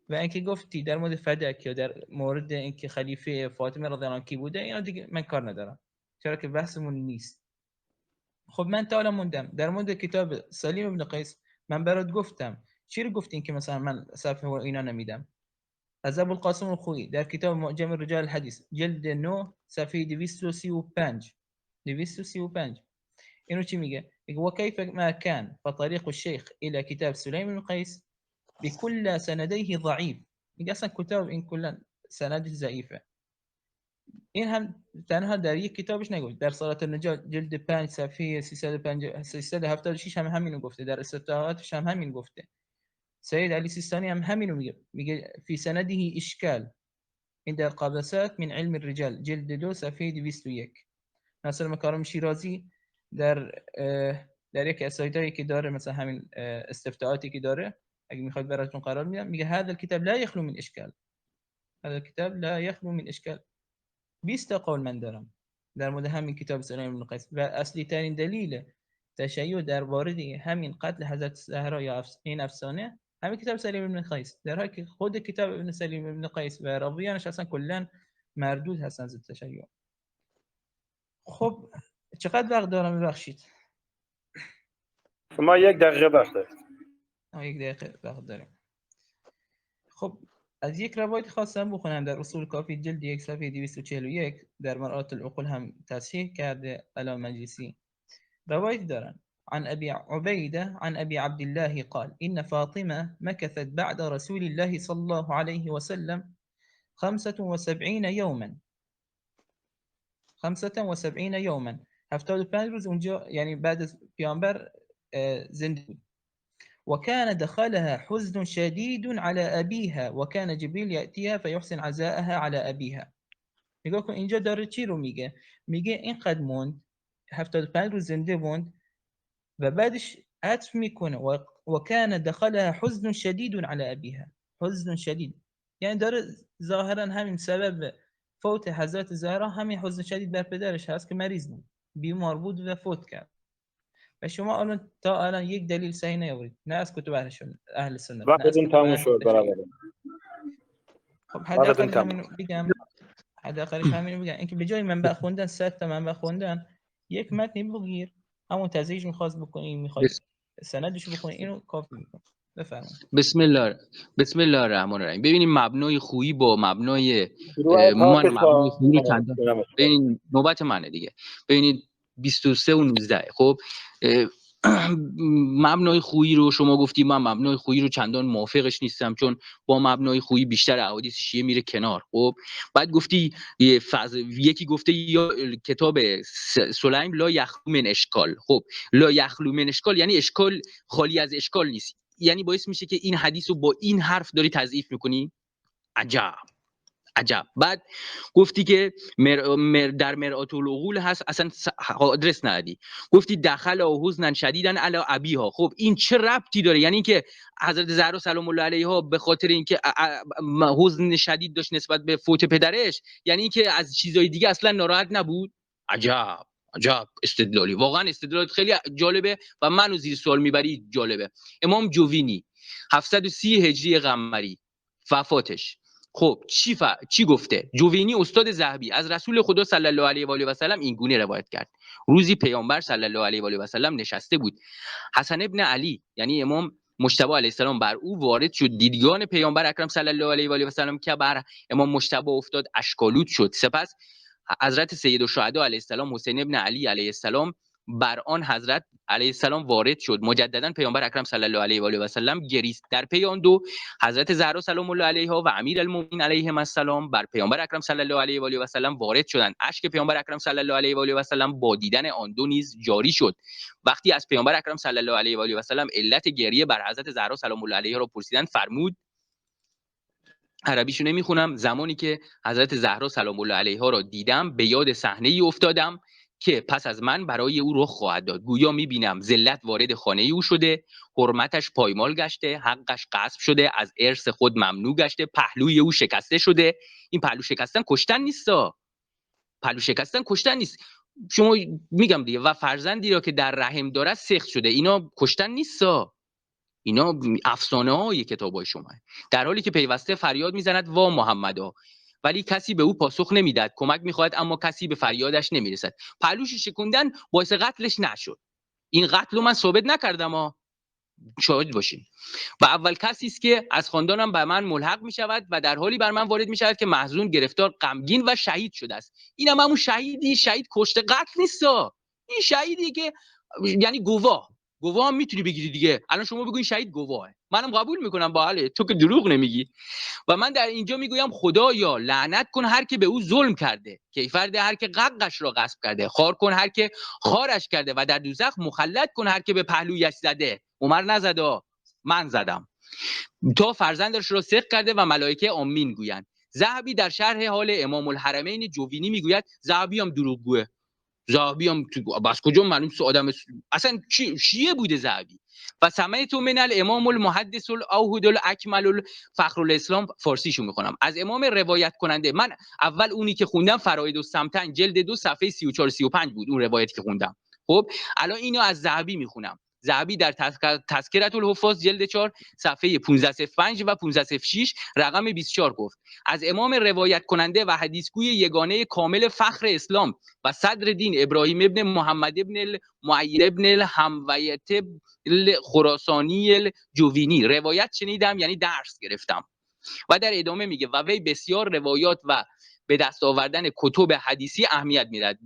و اینکه گفتی در مورد فدک یا در مورد اینکه خلیفه فاطمه رضی الله عنها کی بوده، اینا دیگه من کار ندارم، چرا که بحثمون نیست. خب من تا الان موندم در مورد کتاب سلیم ابن قیس. من برات گفتم چی رو گفتین که مثلا من صفحه و اینا نمیدم. از ابو القاسم الخوئی در کتاب معجم رجال الحديث جلد 9 صفحه 235 اینو چی میگه؟ میگه وكيف ما كان فطريق الشيخ الى كتاب سليم بن قيس بكل سنديه ضعيف. میگه اصلا کتاب این کلا سندش ضعیفه. این هم تنها در یک کتابش نگفت، در صلات النجات جلد 5 صفحه 376 هم همینو گفته، در استفتاحاتش هم همین گفته. سید علی سیستانی هم همینو میگه، میگه فی سنده اشکال این در قابسات من علم الرجال جلد 2 صفحه 201. ناصر مکارم شیرازی در یک اسایدایی که داره مثلا همین استفتاءاتی که داره، اگه میخواید براتون قرار میدم، میگه هذا الكتاب لا يخلو من اشکال، هذا الكتاب لا يخلو من اشکال. 20 قول من دارم در مورد همین کتاب سلیم بن قیس، و اصلی ترین دلیل تشیع در وارد همین قتل حضرت زهرا یا این افسانه همین کتاب سلیم بن قیس، در حالی که خود کتاب ابن سلیم بن قیس و راویانش اصلا کلا مردود هستن از تشیع. خب چقدر وقت دارم ببخشید؟ شما 1 دقیقه وقت دارید. 1 دقیقه وقت داریم. خب از یک روایت خواستم بخونم در اصول کافی جلد 1 صفحه 241 در مرآت العقول هم تصحیح کرده علامه مجلسی. روایت دارن عن أبي عبيدة عن أبي عبد الله قال إن فاطمة مكثت بعد رسول الله صلى الله عليه وسلم 75 يوما 75 يوما 75 روز اونجا، یعنی بعد از پیامبر زنده بود. وكان دخلها حزن شديد على أبيها وكان جبريل يأتيها فيحسن عزاءها على أبيها. میگه که اینجا داره چی رو میگه؟ میگه اینقدر موند 75 روز زنده موند و بعدش عطف میکنه وكان دخلها حزن شديد على أبيها. حزن شدید یعنی داره ظاهرا همین سبب فوت حضرت زهرا همین حزن شدید بر پدرش هست که مریض بود، بیمار بود و فوت کرد. و شما الان تا الان یک دلیل صحیح نیاورید، نه از کتب اهل سنت، وقتتون تموم شد برادر. خب حداقل همین بگم، حداقلش همین بگم، اینکه به جای منبع خوندن 100 تا منبع خوندن، یک متن بگیر همون تصحیحش می‌خواست بکنی، می‌خواد سندش بکنی، اینو کافی می‌کنه. بفرمایید. بسم الله الرحمن الرحیم. ببینیم مبنای خویی با مبنای روایت ها که مبنای خویی رو چندان. جناب مشکاجی. ببینید نوبت منه دیگه. ببینید 23 و 19. خب مبنای خویی رو شما گفتی، من مبنای خویی رو چندان موافقش نیستم، چون با مبنای خویی بیشتر احادیث شیعه میره کنار. خب بعد گفتی یکی گفته یا کتاب سلیم لا یخلو من اشکال. خب لا یخلو من اشکال یعنی اشکال خالی از اشکال نیست، یعنی باعث میشه که این حدیث رو با این حرف داری تضعیف میکنی. عجب. بعد گفتی که در مرآت العقول هست، اصلا آدرس ندادی. گفتی دخل حزنا شدیدا علی ابیها. خب این چه ربطی داره؟ یعنی که حضرت زهرا سلام الله علیها به خاطر اینکه حزن شدید داشت نسبت به فوت پدرش، یعنی اینکه از چیزای دیگه اصلا ناراحت نبود؟ عجب استدلالی، واقعا استدلال خیلی جالبه و منو زیر سوال میبری. جالبه. امام جوینی 730 هجری قمری وفاتش. خب چی گفته؟ جوینی استاد ذهبی از رسول خدا صلی الله علیه و آله و سلم این گونه روایت کرد: روزی پیامبر صلی الله علیه و آله و سلم نشسته بود. حسن ابن علی یعنی امام مجتبی علیه السلام بر او وارد شد. دیدگان پیامبر اکرم صلی الله علیه و آله و سلم که بر امام مجتبی افتاد اشکالود شد. سپس حضرت سید الشهدا علیه السلام حسین ابن علی علیه السلام بر آن حضرت علیه السلام وارد شد. مجددا پیامبر اکرم صلی الله علیه و آله و سلم گریست. در پی آن دو حضرت زهرا سلام الله علیها و امیرالمومنین علیهم السلام بر پیامبر اکرم صلی الله علیه و آله و سلم وارد شدند. اشک پیامبر اکرم صلی الله علیه و آله و سلم با دیدن آن دو نیز جاری شد. وقتی از پیامبر اکرم صلی الله علیه و آله و سلم علت گریه بر حضرت زهرا سلام الله علیها را پرسیدند، فرمود، عربیشو نمیخونم، زمانی که حضرت زهرا سلام الله علیها را دیدم به یاد صحنه ای افتادم که پس از من برای او رخ خواهد داد. گویا میبینم ذلت وارد خانه او شده، حرمتش پایمال گشته، حقش غصب شده، از ارث خود ممنوع گشته، پهلوی او شکسته شده. این پهلو شکستن کشتن نیستا، پهلو شکستن کشتن نیست. شما میگم دیگه و فرزندی را که در رحم داره سخت شده، اینا کشتن نیستا، اینا افسانه های کتابای شما، در حالی که پیوسته فریاد میزند وا محمدا، ولی کسی به او پاسخ نمیداد. کمک میخواهد اما کسی به فریادش نمیرسد. پهلوش شکوندن باعث قتلش نشد. این قتل رو من ثابت نکردم، شاهد باشین. و اول کسی است که از خاندانم به من ملحق میشود و در حالی بر من وارد میشود که محزون، گرفتار، غمگین و شهید شده است. اینم همون شهیدی، شهید کشته قتل نیستا. این شهیدی که یعنی گواه هم میتونی بگیری دیگه. الان شما بگو این شهید گواهه، منم قبول میکنم، باحاله، تو که دروغ نمیگی. و من در اینجا میگویم خدایا لعنت کن هر که به او ظلم کرده، کیفرده هر که حقش را غصب کرده، خار کن هر که خارش کرده و در دوزخ مخلد کن هر که به پهلویش زده. عمر نزد، من زدم. تا فرزندش را سخت کرده و ملائکه آمین گویند. ذهبی در شرح حال امام الحرمین جوینی میگوید ذهبی هم دروغگوه. ذهبی هم بس کجا معلوم آدم اصلا شیعه بوده ذهبی. و سمعت من الامام المحدث الاوحد الاکمل فخر الاسلام، فارسیشو میخونم، از امام روایت کننده. من اول اونی که خوندم فرائد السمتن جلد 2 صفحه 34 35 بود، اون روایتی که خوندم. خب الان اینو از ذهبی میخونم. ذهبی در تذکرة الحفاظ جلد 4 صفحه 1505 و 1506 رقم 24 گفت: از امام روایت کننده و حدیثگوی یگانه کامل فخر اسلام و صدر دین ابراهیم ابن محمد ابن المعیر ابن الحمویت الخراسانی الجوینی روایت شنیدم، یعنی درس گرفتم. و در ادامه میگه و وی بسیار روایات و به دست آوردن کتب حدیثی اهمیت میداد،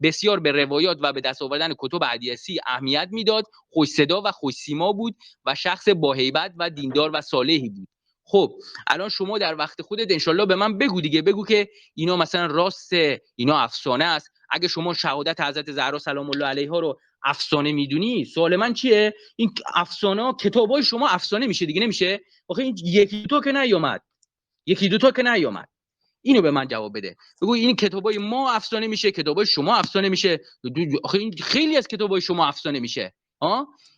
بسیار به روایات و به دست آوردن کتب حدیثی اهمیت میداد، خوش صدا و خوش سیما بود و شخص با هیبت و دیندار و صالحی بود. خب الان شما در وقت خودت انشالله به من بگو دیگه، بگو که اینا مثلا راسته، اینا افسانه است. اگه شما شهادت حضرت زهرا سلام الله علیها رو افسانه میدونی، سوال من چیه؟ این افسانه کتابای شما افسانه میشه دیگه، نمیشه؟ آخه این یکی دو تا که نیامد. اینو به من جواب بده. بگو این کتابای ما افسانه میشه، کتابای شما افسانه میشه. آخه این خیلی از کتابای شما افسانه میشه.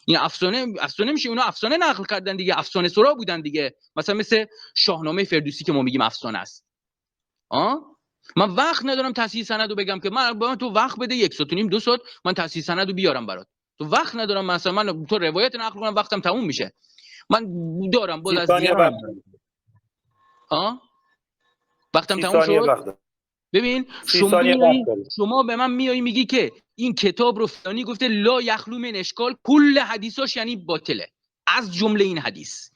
این افسانه میشه، اونا افسانه نقل کردن دیگه، افسانه سرا بودن دیگه. مثلا مثل شاهنامه فردوسی که ما میگیم افسانه است. من وقت ندارم تصحیح سندو بگم که من تو وقت بده 1 ساعت و نیم 2 ساعت من تصحیح سندو بیارم برات. تو وقت ندارم، مثلا من تو روایت نقل کنم وقتم تموم میشه. من دارم باز از دیگران. وقتم تموم شد. ببین شما به من میای میگی که این کتاب رو فلانی گفته لا یخلو من اشکال، کل حدیثاش یعنی باطله. از جمله این حدیث.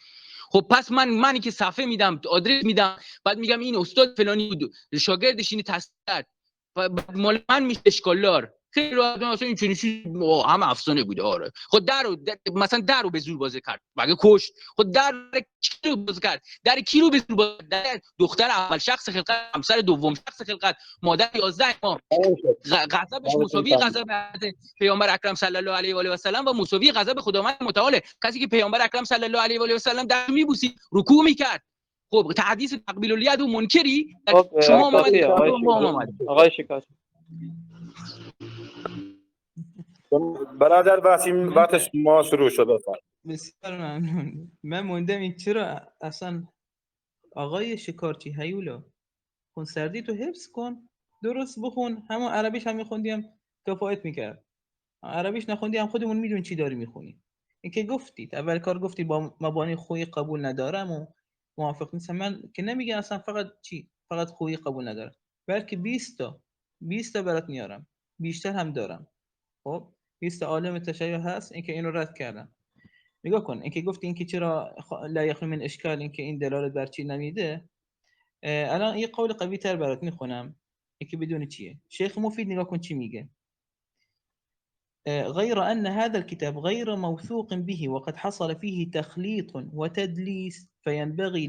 خب پس منی که صفحه میدم، آدرس میدم، بعد میگم این استاد فلانی بود، شاگردش اینو تصدیق کرد، مال من میشه اشکالدار. خیلی راحت مثلا این چنین هم افسانه بوده. آره خود مثلا در رو به زور باز کرد، مگه کشت؟ خود در کی رو باز کرد؟ در کی رو به زور باز کرد؟ در دختر اول شخص خلقت، همسر دوم شخص خلقت، مادر 11 ماه. غضبش مساوی غضب پیامبر اکرم صلی الله علیه و آله و سلم و مساوی غضب خداوند متعال. کسی که پیامبر اکرم صلی الله علیه و آله و سلم در میبوسید، رکوع میکرد. خب تحدیث تقبیل الید و منکری خب شما اومدید، کافیه آقای ما شکاری. اومدید. آقای شکاری برادر وسیم وقت شما شروع شد. بسیار ممنون. من موندم این چرا اصلا آقای شکارچی هیولا خونسردی تو حفظ کن، درست بخون، همون عربیش هم میخوندی هم کفایت میکرد. عربیش نخوندی هم خودمون میدون چی داری میخونی. این که گفتید اول کار گفتی با مبانی خویی قبول ندارم و موافق نیستم. من که نمیگم اصلا فقط چی، فقط خویی قبول ندارم، بلکه 20 تا برات میارم، بیشتر هم دارم. خب 20 عالم تشیع هست این که اینو رد کردم. نگاه کن اینکه گفتی اینکه چرا لا یخلو من اشکال، اینکه این دلالت بر چی نمیده. الان یه قول قوی تر برات میخونم اینکه بدون چیه. شیخ مفید نگاه کن چی میگه. غير أن هذا الكتاب غير موثوق به وقد حصل فيه تخليط وتدليس فينبغي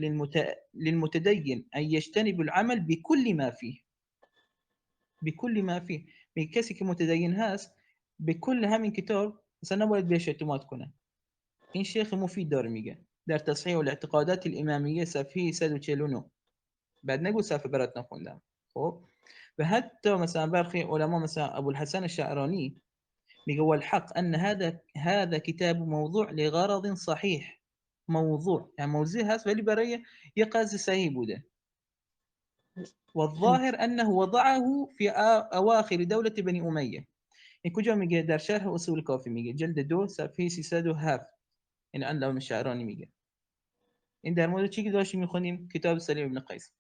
للمتدين أن يجتنب العمل بكل ما فيه. بكل ما فيه من کسی که متدین هست به کل همین کتاب مثلا نباید بهش اعتماد کنه. این شیخ مفید داره میگه در تصحیح الاعتقادات الامامیه صفحه 149. بعد نگو صفحه برات نخوندم. خب و حتی مثلا برخی علما مثلا ابو الحسن الشعرانی میگه والحق ان هذا كتاب موضوع لغرض صحيح. موضوع يعني موضوع هست ولی برای یه قصد صحیح بوده. والظاهر انه وضعه في اواخر دوله بني اميه. این کجا میگه؟ در شرح اصول کافی میگه جلد 2 صفحه 307. این علامه شعرانی میگه. این در مورد چی که داشتیم میخونیم کتاب سلیم ابن قیس.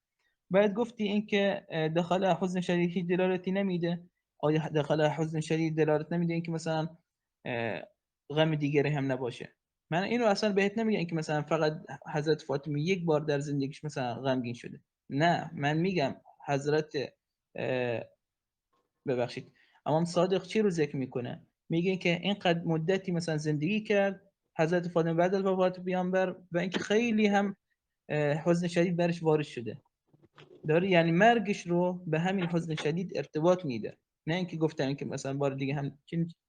بعد گفتی اینکه دخل حزن شدید هیچ دلالتی نمیده. آیا دخل حزن شدید دلالت نمیده اینکه مثلا غم دیگری هم نباشه؟ من اینو اصلا بهت نمیگم اینکه مثلا فقط حضرت فاطمه یک بار در زندگیش مثلا غمگین شده. نه من میگم حضرت ببخشید امام صادق چی رو ذکر میکنه؟ میگه که اینقدر مدتی مثلا زندگی کرد حضرت فاطمه بعد از وفات پیامبر و اینکه خیلی هم حزن شدید برش وارد شده. داره یعنی مرگش رو به همین حزن شدید ارتباط میده، نه اینکه گفتن که مثلا بار دیگه هم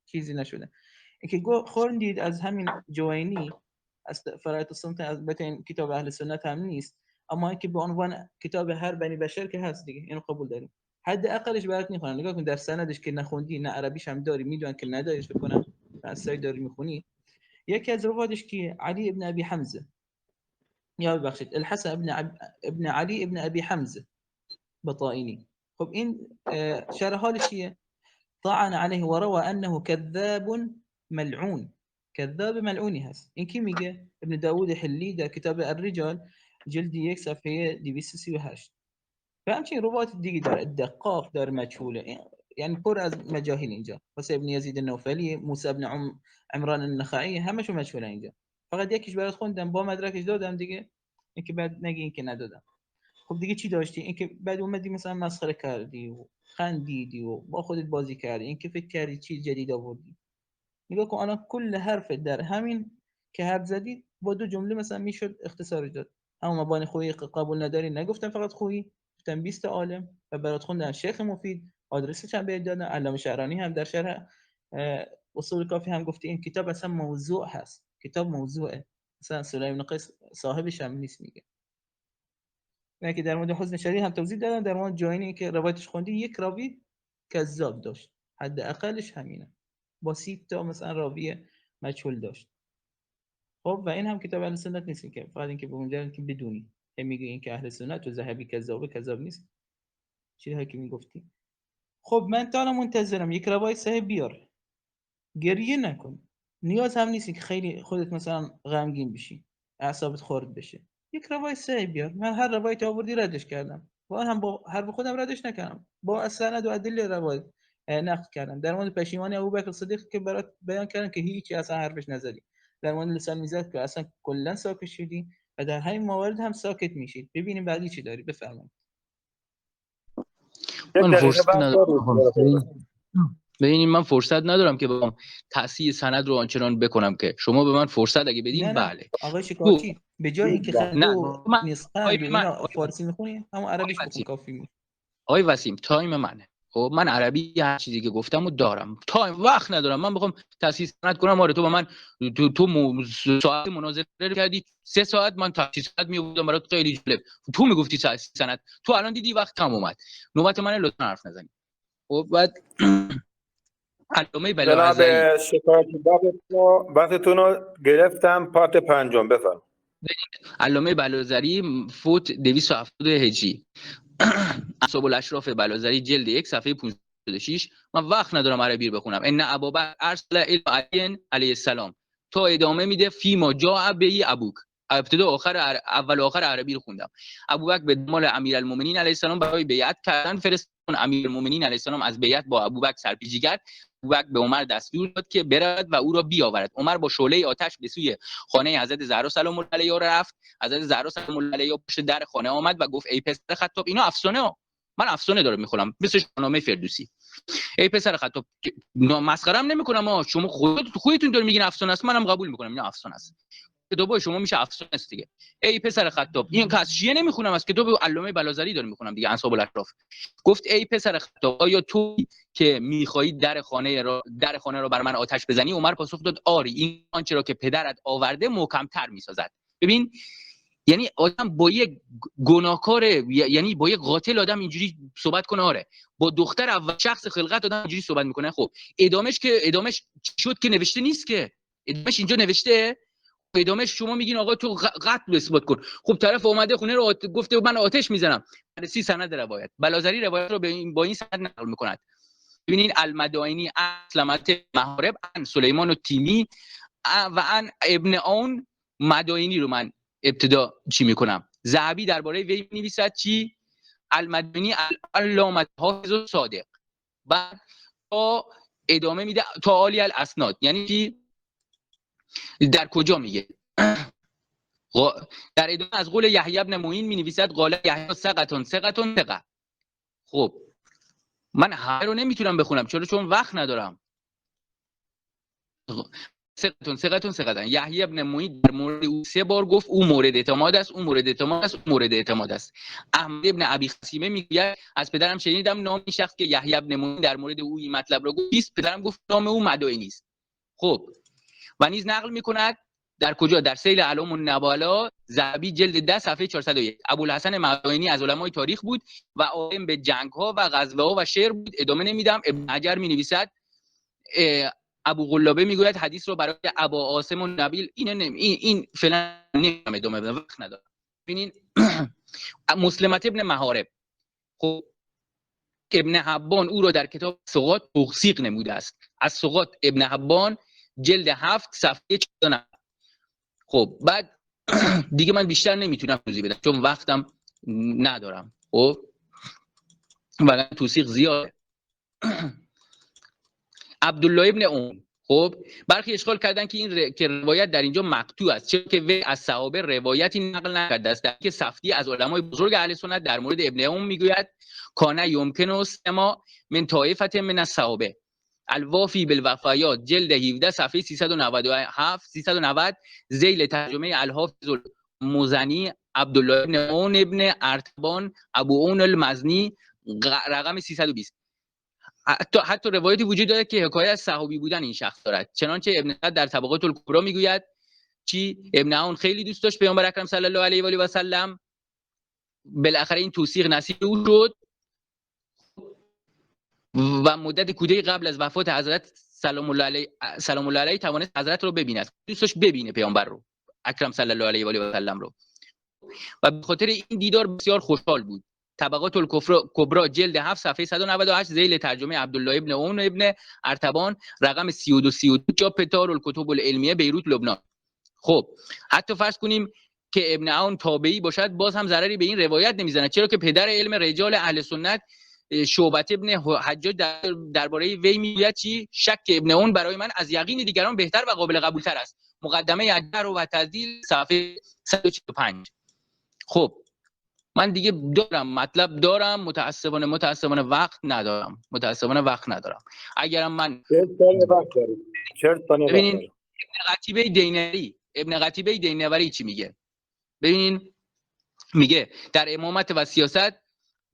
چیزی نشده. اینکه خوندید از همین جوینی از فرایت السنت، البته این کتاب اهل سنت هم نیست، اما اینکه به عنوان کتاب هر بنی بشر که هست دیگه اینو قبول داریم. حد اقلش برات میخونم، نگاه کن در سندش که نخوندی نه عربیش هم داری میدونن که نداریش بکنم از سایه داری میخونی. یکی از روایتش که علی ابن ابی حمزه یا ببخشید الحسن ابن علی ابن ابي حمزه بطائني. خب این شرح حالش چیه؟ طعن عليه وروى انه كذاب ملعون. كذاب ملعونی هست. این کی میگه؟ ابن داوود حلی در کتاب الرجال جلد 1 صفحه 238. و همچنین روایت دیگه داره، دقاق داره، مجهوله، یعنی پر از مجاهیل اینجا. واسه ابن یزید النوفلی، موسی ابن عمران النخعی، همشون مجهوله اینجا. فقط یکیش برات خوندم با مدرکش دادم دیگه، اینکه بعد نگین که ندادم. خب دیگه چی داشتی؟ اینکه بعد اومدی مثلا مسخره کردی و خندیدی و با خودت بازی کردی، اینکه فکر کردی چیز جدید آوردی. نگاه کن الان کل حرف در همین که حرف زدی با 2 جمله مثلا میشد اختصار داد. اما مبانی خویی قبول نداری نگفتم فقط خویی، گفتم 20 عالم و برات خوندن شیخ مفید، آدرسش هم بهت دادن. علامه شعرانی هم در شرح اصول کافی هم گفته این کتاب اصلا موضوع هست، کتاب موضوعه، مثلا سلیم بن قیس صاحبش هم نیست میگه. نه که در مورد حزن شدید هم توضیح دادم. در مورد جاینی که روایتش خوندی یک راوی کذاب داشت، حد اقلش همینه، با 30 تا مثلا راوی مجهول داشت. خب و این هم کتاب اهل سنت نیست که فقط اینکه به مجرد که بدونی میگه این که اهل سنت و ذهبی کذاب نیست، چیزی که میگفتی. خب من تا الان منتظرم یک روایت صحیح بیار. گریه نکن، نیاز هم نیست که خیلی خودت مثلا غمگین بشی، اعصابت خورد بشه. یک روایت صحیح بیار. من هر روایت آوردی ردش کردم و هم با حرف خودم ردش نکردم، با سند و ادله روایت نقد کردم. در مورد پشیمانی ابوبکر صدیق که برات بیان کردم که هیچی اصلا حرفش نزدی. در مورد لسان میزان که اصلا کلا ساکت شدی و در همین موارد هم ساکت میشید. ببینیم بعدی چی داری، بفرمایید. من فرصت ندارم. ببینید من فرصت ندارم که بخوام تصحیح سند رو آنچنان بکنم که شما به من فرصت اگه بدین. نه بله آقای شکارچی به جای اینکه نه خندو نیستند و اینا فارسی میخونی، همون عربیش بکن کافی می. آقای وسیم تایم منه. خب من عربی هر چیزی که گفتمو دارم، تایم وقت ندارم من بخوام تصحیح سند کنم. آره تو با من ساعت مناظره کردی 3 ساعت، من تصحیح سند میوردم برات، خیلی جالب. تو میگفتی تصحیح سند، تو الان دیدی وقت کم اومد، نوبت منه، لطفا حرف نزنید. خب بعد علامه بلاازری جناب شکارچی وقتتون رو گرفتم. پارت پنجم بفرم. علامه بلاازری فوت 270 هجری. اصحاب الاشراف بلاازری جلد 1 صفحه 506. من وقت ندارم عربی رو بخونم. ان ابابکر ارسل الی علی علیه السلام، تا ادامه میده فی ما جاء به ابوک. ابتدا آخر اول و آخر عربی رو خوندم. ابوبکر به دنبال امیرالمومنین علیه السلام برای بیعت کردن فرستادن. امیرالمومنین علیه السلام از بیعت با ابوبکر سرپیچی کرد. ابوبکر به عمر دستور داد که برود و او را بیاورد. عمر با شعله آتش به سوی خانه حضرت زهرا سلام الله علیها رفت. حضرت زهرا سلام الله علیها پشت در خانه آمد و گفت ای پسر خطاب، اینا افسانه ها، من افسانه دارم میخونم مثل شاهنامه فردوسی. ای پسر خطاب، مسخره‌ام نمیکنم شما خودتون دارین میگین افسانه است، منم قبول میکنم اینا افسانه است. کتاب شما میشه افسانه است دیگه. ای پسر خطاب، این که از شیعه نمیخونم، از کتاب علامه بلاازری دارم میخونم دیگه، اصحاب الاشراف. گفت ای پسر خطاب، آیا تو که میخواهی در خانه را بر من آتش بزنی؟ عمر پاسخ داد آری، این آنچه را که پدرت آورده محکم‌تر میسازد. ببین یعنی آدم با یک گناهکار، یعنی با یک قاتل آدم اینجوری صحبت کنه؟ آره. با دختر اول شخص خلقت آدم اینجوری صحبت میکنه؟ خب ادامش شد که نوشته نیست که، ادامش اینجا نوشته. ادامش شما میگین آقا تو قتل اثبات کن. خب طرف اومده خونه رو گفته من آتش میزنم. 30 سند روایت بلاازری روایت رو با این سند نقل میکند. ببینین المدائنی اسلمت محارب عن سلیمان التیمی و عن ابن اون مدائنی رو من ابتدا چی میکنم. ذهبی درباره وی می‌نویسد چی؟ المدائنی علامه حافظ صادق. بعد تا ادامه میده تا عالی الاسناد، یعنی چی؟ در کجا میگه؟ در ادامه از قول یحیی بن معین می‌نویسد قال یحیی ثقه ثقه. خب من همه رو نمیتونم بخونم چون وقت ندارم. ثقه. یحیی بن معین در مورد او 3 بار گفت او مورد اعتماد است، او مورد اعتماد است. احمد ابن ابی خصیمه میگه از پدرم شنیدم نام این شخص که یحیی بن معین در مورد او این مطلب را گفت، پدرم گفت نام او مدائنی است. خب و نیز نقل میکند در کجا؟ در سیل اعلام النبالا ذهبی جلد 10 صفحه 401. ابوالحسن مدائنی از علمای تاریخ بود و عالم به جنگ‌ها و غزوه‌ها و شعر بود. ادامه نمیدم. ابن حجر می‌نویسد ابو غلابه میگوید حدیث رو برای ابا عاصم و نبیل این فعلا نمیدونم ادامه بدم، وقت ندارم. ببینین مسلمت ابن محارب، خب ابن حبان او را در کتاب ثقات توثیق نموده است. از ثقات ابن حبان جلد 7 صفحه 49. خب بعد دیگه من بیشتر نمیتونم توضیح بدم چون وقتم ندارم. خب واقعا توثیق زیاده. عبدالله ابن اون، خب برخی اشکال کردن که این که روایت در اینجا مقطوع است، چون که وی از صحابه روایتی نقل نکرده است. در که سفتی از علمای بزرگ اهل سنت در مورد ابن اون میگوید کان یمکن السماع من طائفه من الصحابه. الوافی بالوفایات جلد 17 صفحه 397 390 ذیل ترجمه الحافظ المزنی عبدالله ابن اون ابن ارتبان ابو اون المزنی رقم 320. حتی روایتی وجود داره که حکایت از صحابی بودن این شخص دارد. چنانچه ابن سعد در طبقات الکبری میگوید چی؟ ابن اون خیلی دوست داشت پیامبر اکرم صلی الله علیه و آله و سلم، بالاخره این توثیق نصیب او شد و مدت کوتاهی قبل از وفات حضرت سلام الله علیه توانست حضرت رو ببیند. دوست داشت ببینه پیامبر رو اکرم صلی الله علیه و آله و سلم رو و به خاطر این دیدار بسیار خوشحال بود. طبقات الکبری جلد 7 صفحه 198 ذیل ترجمه عبدالله ابن اون ابن ارتبان رقم 32 چاپ دار الکتب العلمیه بیروت لبنان. خب حتی فرض کنیم که ابن اون تابعی باشد، باز هم ضرری به این روایت نمیزنه، چرا که پدر علم رجال اهل سنت شعبت ابن حجاج درباره وی میگوید چی؟ شک ابن اون برای من از یقین دیگران بهتر و قابل قبول تر است. مقدمه الجر و تعدیل صفحه 145. خب من دیگه دارم مطلب دارم، متاسفانه وقت ندارم. اگرم من 40 ثانیه وقت دارید. 40 ثانیه وقت ببینین دارید. ابن قتیبه دینوری چی میگه؟ ببینین میگه در امامت و سیاست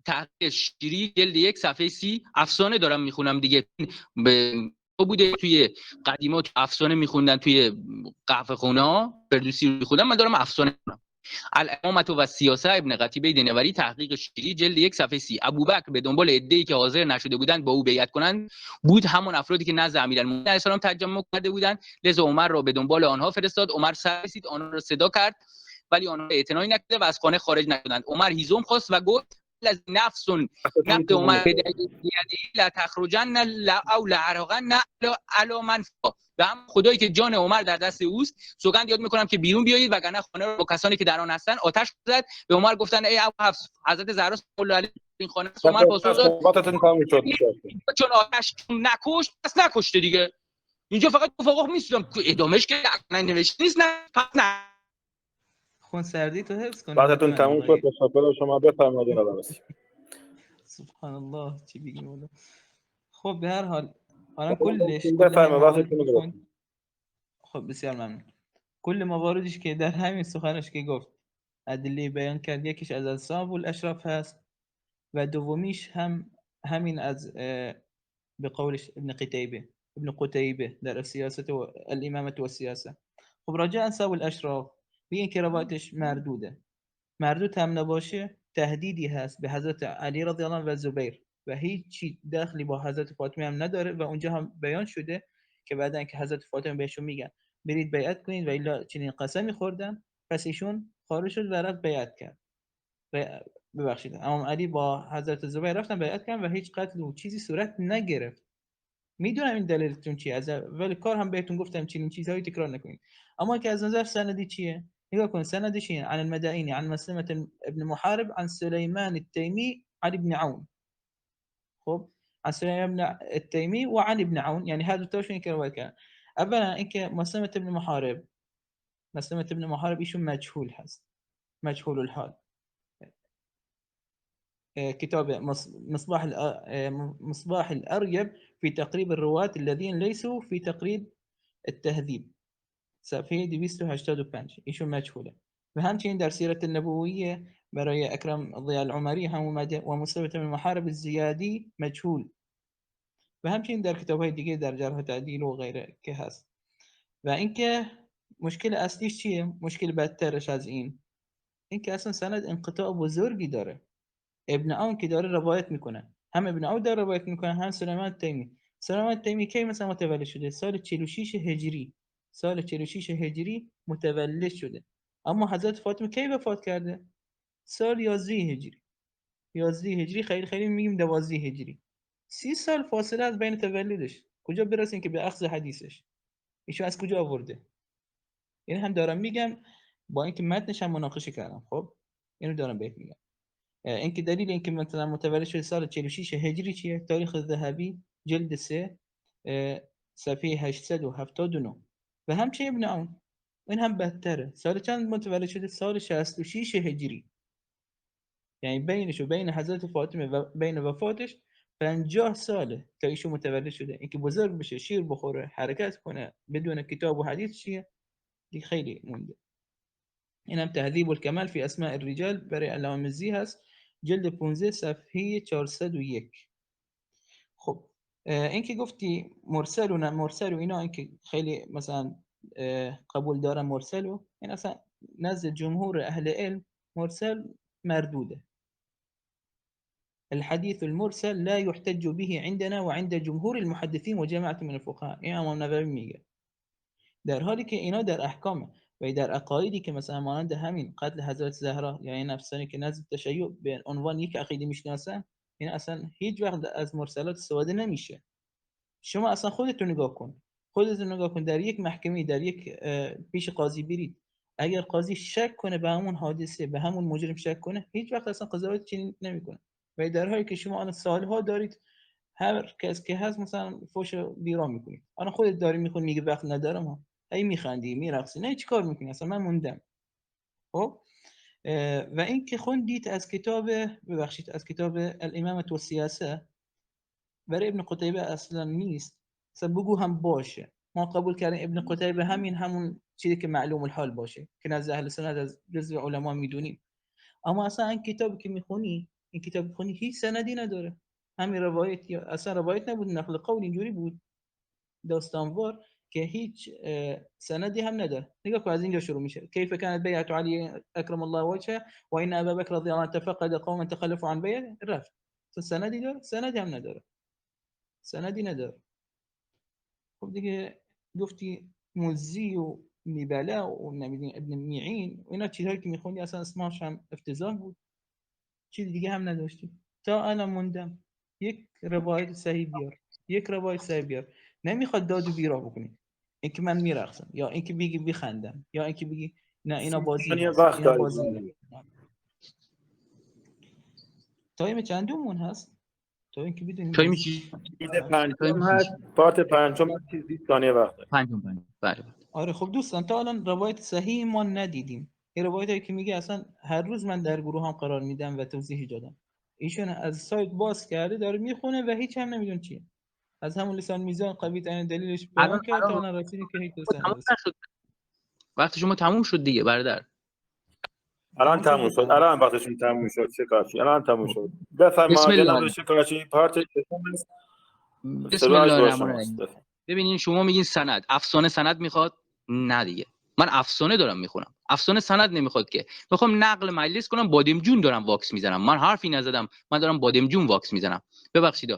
تحقیق شیری جلد 1 صفحه 30. افسانه دارم میخونم دیگه. بوده توی قدیما تو افسانه میخوندن، توی قهوه خونه ها فردوسی رو میخوندن، من دارم افسانه میخونم. الامامت و سیاست ابن قتیبه دینوری تحقیق شیری جلد 1 صفحه 30. ابوبکر به دنبال عده‌ای که حاضر نشده بودند با او بیعت کنند بود، همون افرادی که نزد امیرالمومنین علیه السلام تجمع کرده بودند. لذا عمر را به دنبال آنها فرستاد. عمر سر رسید، آنها را صدا کرد ولی آنها اعتنایی نکرده و از خانه خارج نشدند. عمر هیزم خواست و گفت از نفس نفس عمر به لا تخرجن او لعرقن علی من و هم خدایی که جان عمر در دست اوست سوگند یاد میکنم که بیرون بیایید وگرنه خانه رو با کسانی که در آن هستند آتش زد. به عمر گفتند ای ابو حفص، حضرت زهرا سلام الله علیها این خانه است. عمر پاسخ داد صحبتتون تموم شد. چون آتش نکشت پس نکشته دیگه. اینجا فقط توافق میستم ادامهش که نوشته نیست. نه پس نه خون سردی تو حفظ کن. وقتتون تموم شد. تشکر شما. بفرمایید جناب رئیس. سبحان الله چی بگیم والا. خب به هر حال الان کل بفرمایید وقتتون رو گرفتم. خب بسیار ممنون. کل مواردش که در همین سخنش که گفت ادله بیان کرد، یکیش از اصحاب الاشراف هست و دومیش هم همین از به قولش ابن قتیبه در سیاست و الامامت و سیاست. خب راجع اصحاب الاشراف بگین که روایتش مردوده. مردود هم نباشه تهدیدی هست به حضرت علی رضی الله عنه و زبیر و هیچی دخلی با حضرت فاطمه هم نداره و اونجا هم بیان شده که بعدن که حضرت فاطمه بهشون میگن برید بیعت کنید و الا چنین قسمی خوردن، پس ایشون خارج شد و رفت بیعت کرد. ببخشید امام علی با حضرت زبیر رفتن بیعت کردن و هیچ قتل و چیزی صورت نگرفت. میدونم این دلیلتون چیه، از ولی کار هم بهتون گفتم چنین چیزهایی تکرار نکنید. اما که از نظر سندی چیه؟ نگاه کن سندش اینه: عن المدائني عن مسلمة ابن محارب عن سليمان التيمي عن ابن عون. خب عن سليمان التيمي وعن ابن عون، يعني هذا توشين كروي كان. اولا انك مسلمة ابن محارب ایشون مجهول هست، مجهول الحال. كتاب مصباح الأريب في تقريب الرواة الذين ليسوا في تقريب التهذيب صفحه 285 ایشون مجهوله. و همچنین در سیرت النبویه برای اکرم ضیاء العمری هم اومده و مسلمة بن محارب الزیادی مجهول و همچنین در کتاب‌های دیگه در جرح و تعدیل و غیره که هست. و اینکه مشکل اصلیش چیه؟ مشکل بدترش از اینکه اصلا سند انقطاع بزرگی داره. ابن عون که داره روایت میکنه، هم ابن عون داره روایت میکنه هم سلیمان التیمی. سلیمان التیمی کی مثلا متولد شده؟ سال 46 هجری. سال 46 هجری متولد شده، اما حضرت فاطمه کی وفات کرده؟ سال 11 هجری. 11 هجری خیلی میگیم 12 هجری. 30 سال فاصله از بین تولدش. کجا برسیم که به اخذ حدیثش؟ ایشون از کجا آورده؟ این هم دارم میگم با اینکه متنش هم مناقشه کردم. خب اینو دارم بهت میگم. اینکه دلیل اینکه مثلا متولد شده سال 46 هجری چیه؟ تاریخ ذهبی جلد 3 صفحه 879. و همچنین ابن عون این هم بدتره. سال چند متولد شده؟ سال 66 هجری. یعنی بینش و بین حضرت فاطمه و بین وفاتش 50 ساله تا ایشون متولد شده. اینکه بزرگ بشه، شیر بخوره، حرکت کنه بدون کتاب و حدیث چیه؟ دی خیلی مونده. این هم تهذیب الکمال فی اسماء الرجال برای علامه مزی هست جلد 15 صفحه 401. خب این که گفتی مرسل و نه مرسل و اینا، این که خیلی مثلا قبول دارم مرسل و این اصلا نزد جمهور اهل علم مرسل مردوده. الحديث المرسل لا يحتج به عندنا وعند جمهور المحدثين وجماعة من الفقهاء. این امام نووی میگه، در حالی که اینا در احکام و در عقایدی که مثلا مانند همین قتل حضرت زهرا یا این افسانه که نزد تشیع به عنوان یک عقیده میشناسن، این اصلا هیچ وقت از مرسلات استفاده نمیشه. شما اصلا خودتون نگاه کن در یک محکمه، در یک پیش قاضی برید، اگر قاضی شک کنه به همون حادثه، به همون مجرم شک کنه، هیچ وقت اصلا قضاوت چنین نمیکنه. و در حالی که شما الان سالها دارید هر کس که هست مثلا فوش بیرا میکنید. الان خودت داری میخونی میگه وقت ندارم، هی میخندی میرقصی، نه چیکار میکنی اصلا؟ من موندم. خب و این که خوندید از کتاب، ببخشید، از کتاب الامامة و سیاسه برای ابن قتیبه اصلا نیست، اصلا بگو هم باشه، ما قبول کردیم ابن قتیبه همون چیزی که معلوم الحال باشه که نزد اهل سنت از جزء علما میدونیم، اما اصلا این کتابی که میخونی، این کتاب میخونی هیچ سندی نداره، همین روایت، یا اصلا روایت نبود، نقل قول اینجوری بود داستانوار که هیچ سندی هم نداره. نگاه کن از اینجا شروع میشه، کیف كانت بیعت علی اکرم الله وجهه و ان ابا بکر رضی الله عنه تفقد قوما تخلفوا عن بیعه، رفت. سندی داره؟ سندی هم نداره، سندی نداره. خب دیگه گفتی موزی و میبله و نمیدونم ابن میعین و اینا چیزهایی که میخوندی اصلا اسمش هم افتضاح بود، چیز دیگه هم نداشتی. تا انا موندم یک روایت صحیح بیار، یک روایت صحیح بیار. نمیخواد داد و بیراه بکنی، اینکه من میرقصم، یا اینکه بگی بخندم، یا اینکه بگی نه اینا بازی یه هست، وقت اینا دارید. بازی. تایم چندمون هست؟ تا اینکه بدونیم تایم بازی. چی؟ پنجم هست، پارت پنجم 20 ثانیه وقت دارید. 5 بله. آره خب دوستان، تا الان روایت صحیح ما ندیدیم. این روایتی که میگه اصلا هر روز من در گروه هم قرار میدم و توضیح دادم، ایشون از سایت باز کرده داره میخونه و هیچ هم نمیدون چیه، از همون لسان میزان قوی ترین دلیلش بیان کرد تا الان رسیدیم که هیچ دوست تموم نداشت. نشد. وقت شما تموم شد دیگه برادر. الان تموم شد، الان وقتشون تموم شد. شکاشی الان تموم شد. بفرما بسم الله جناب شکاشی، پارت بسم الله الرحمن الرحیم. ببینین شما میگین سند، افسانه سند میخواد؟ نه دیگه، من افسانه دارم میخونم، افسانه سند نمیخواد که بخوام نقل مجلس کنم، بادمجون دارم واکس میزنم، من حرفی نزدم، من دارم بادمجون واکس میزنم. ببخشید.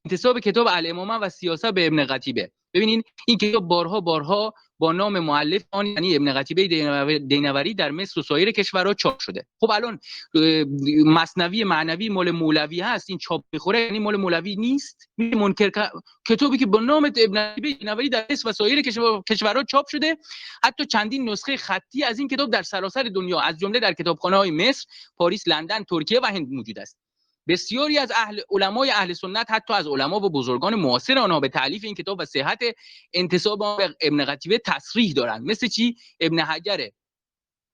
انتساب کتاب الامامه و سیاست به ابن قتیبه. ببینین این کتاب بارها با نام مؤلف آن یعنی ابن قتیبه دینوری در مصر و سایر کشورها چاپ شده. خب الان مثنوی معنوی مال مولوی هست، این چاپ میخوره یعنی مال مولوی نیست؟ منکر کتابی که با نام ابن قتیبه دینوری در مصر و سایر کشورها چاپ شده، حتی چندین نسخه خطی از این کتاب در سراسر دنیا از جمله در کتابخانه‌های مصر، پاریس، لندن، ترکیه و هند موجود است. بسیاری از علمای اهل سنت، حتی از علما و بزرگان معاصر آنها، به تالیف این کتاب و صحت انتساب به ابن قتیبه تصریح دارند. مثل چی؟ ابن حجر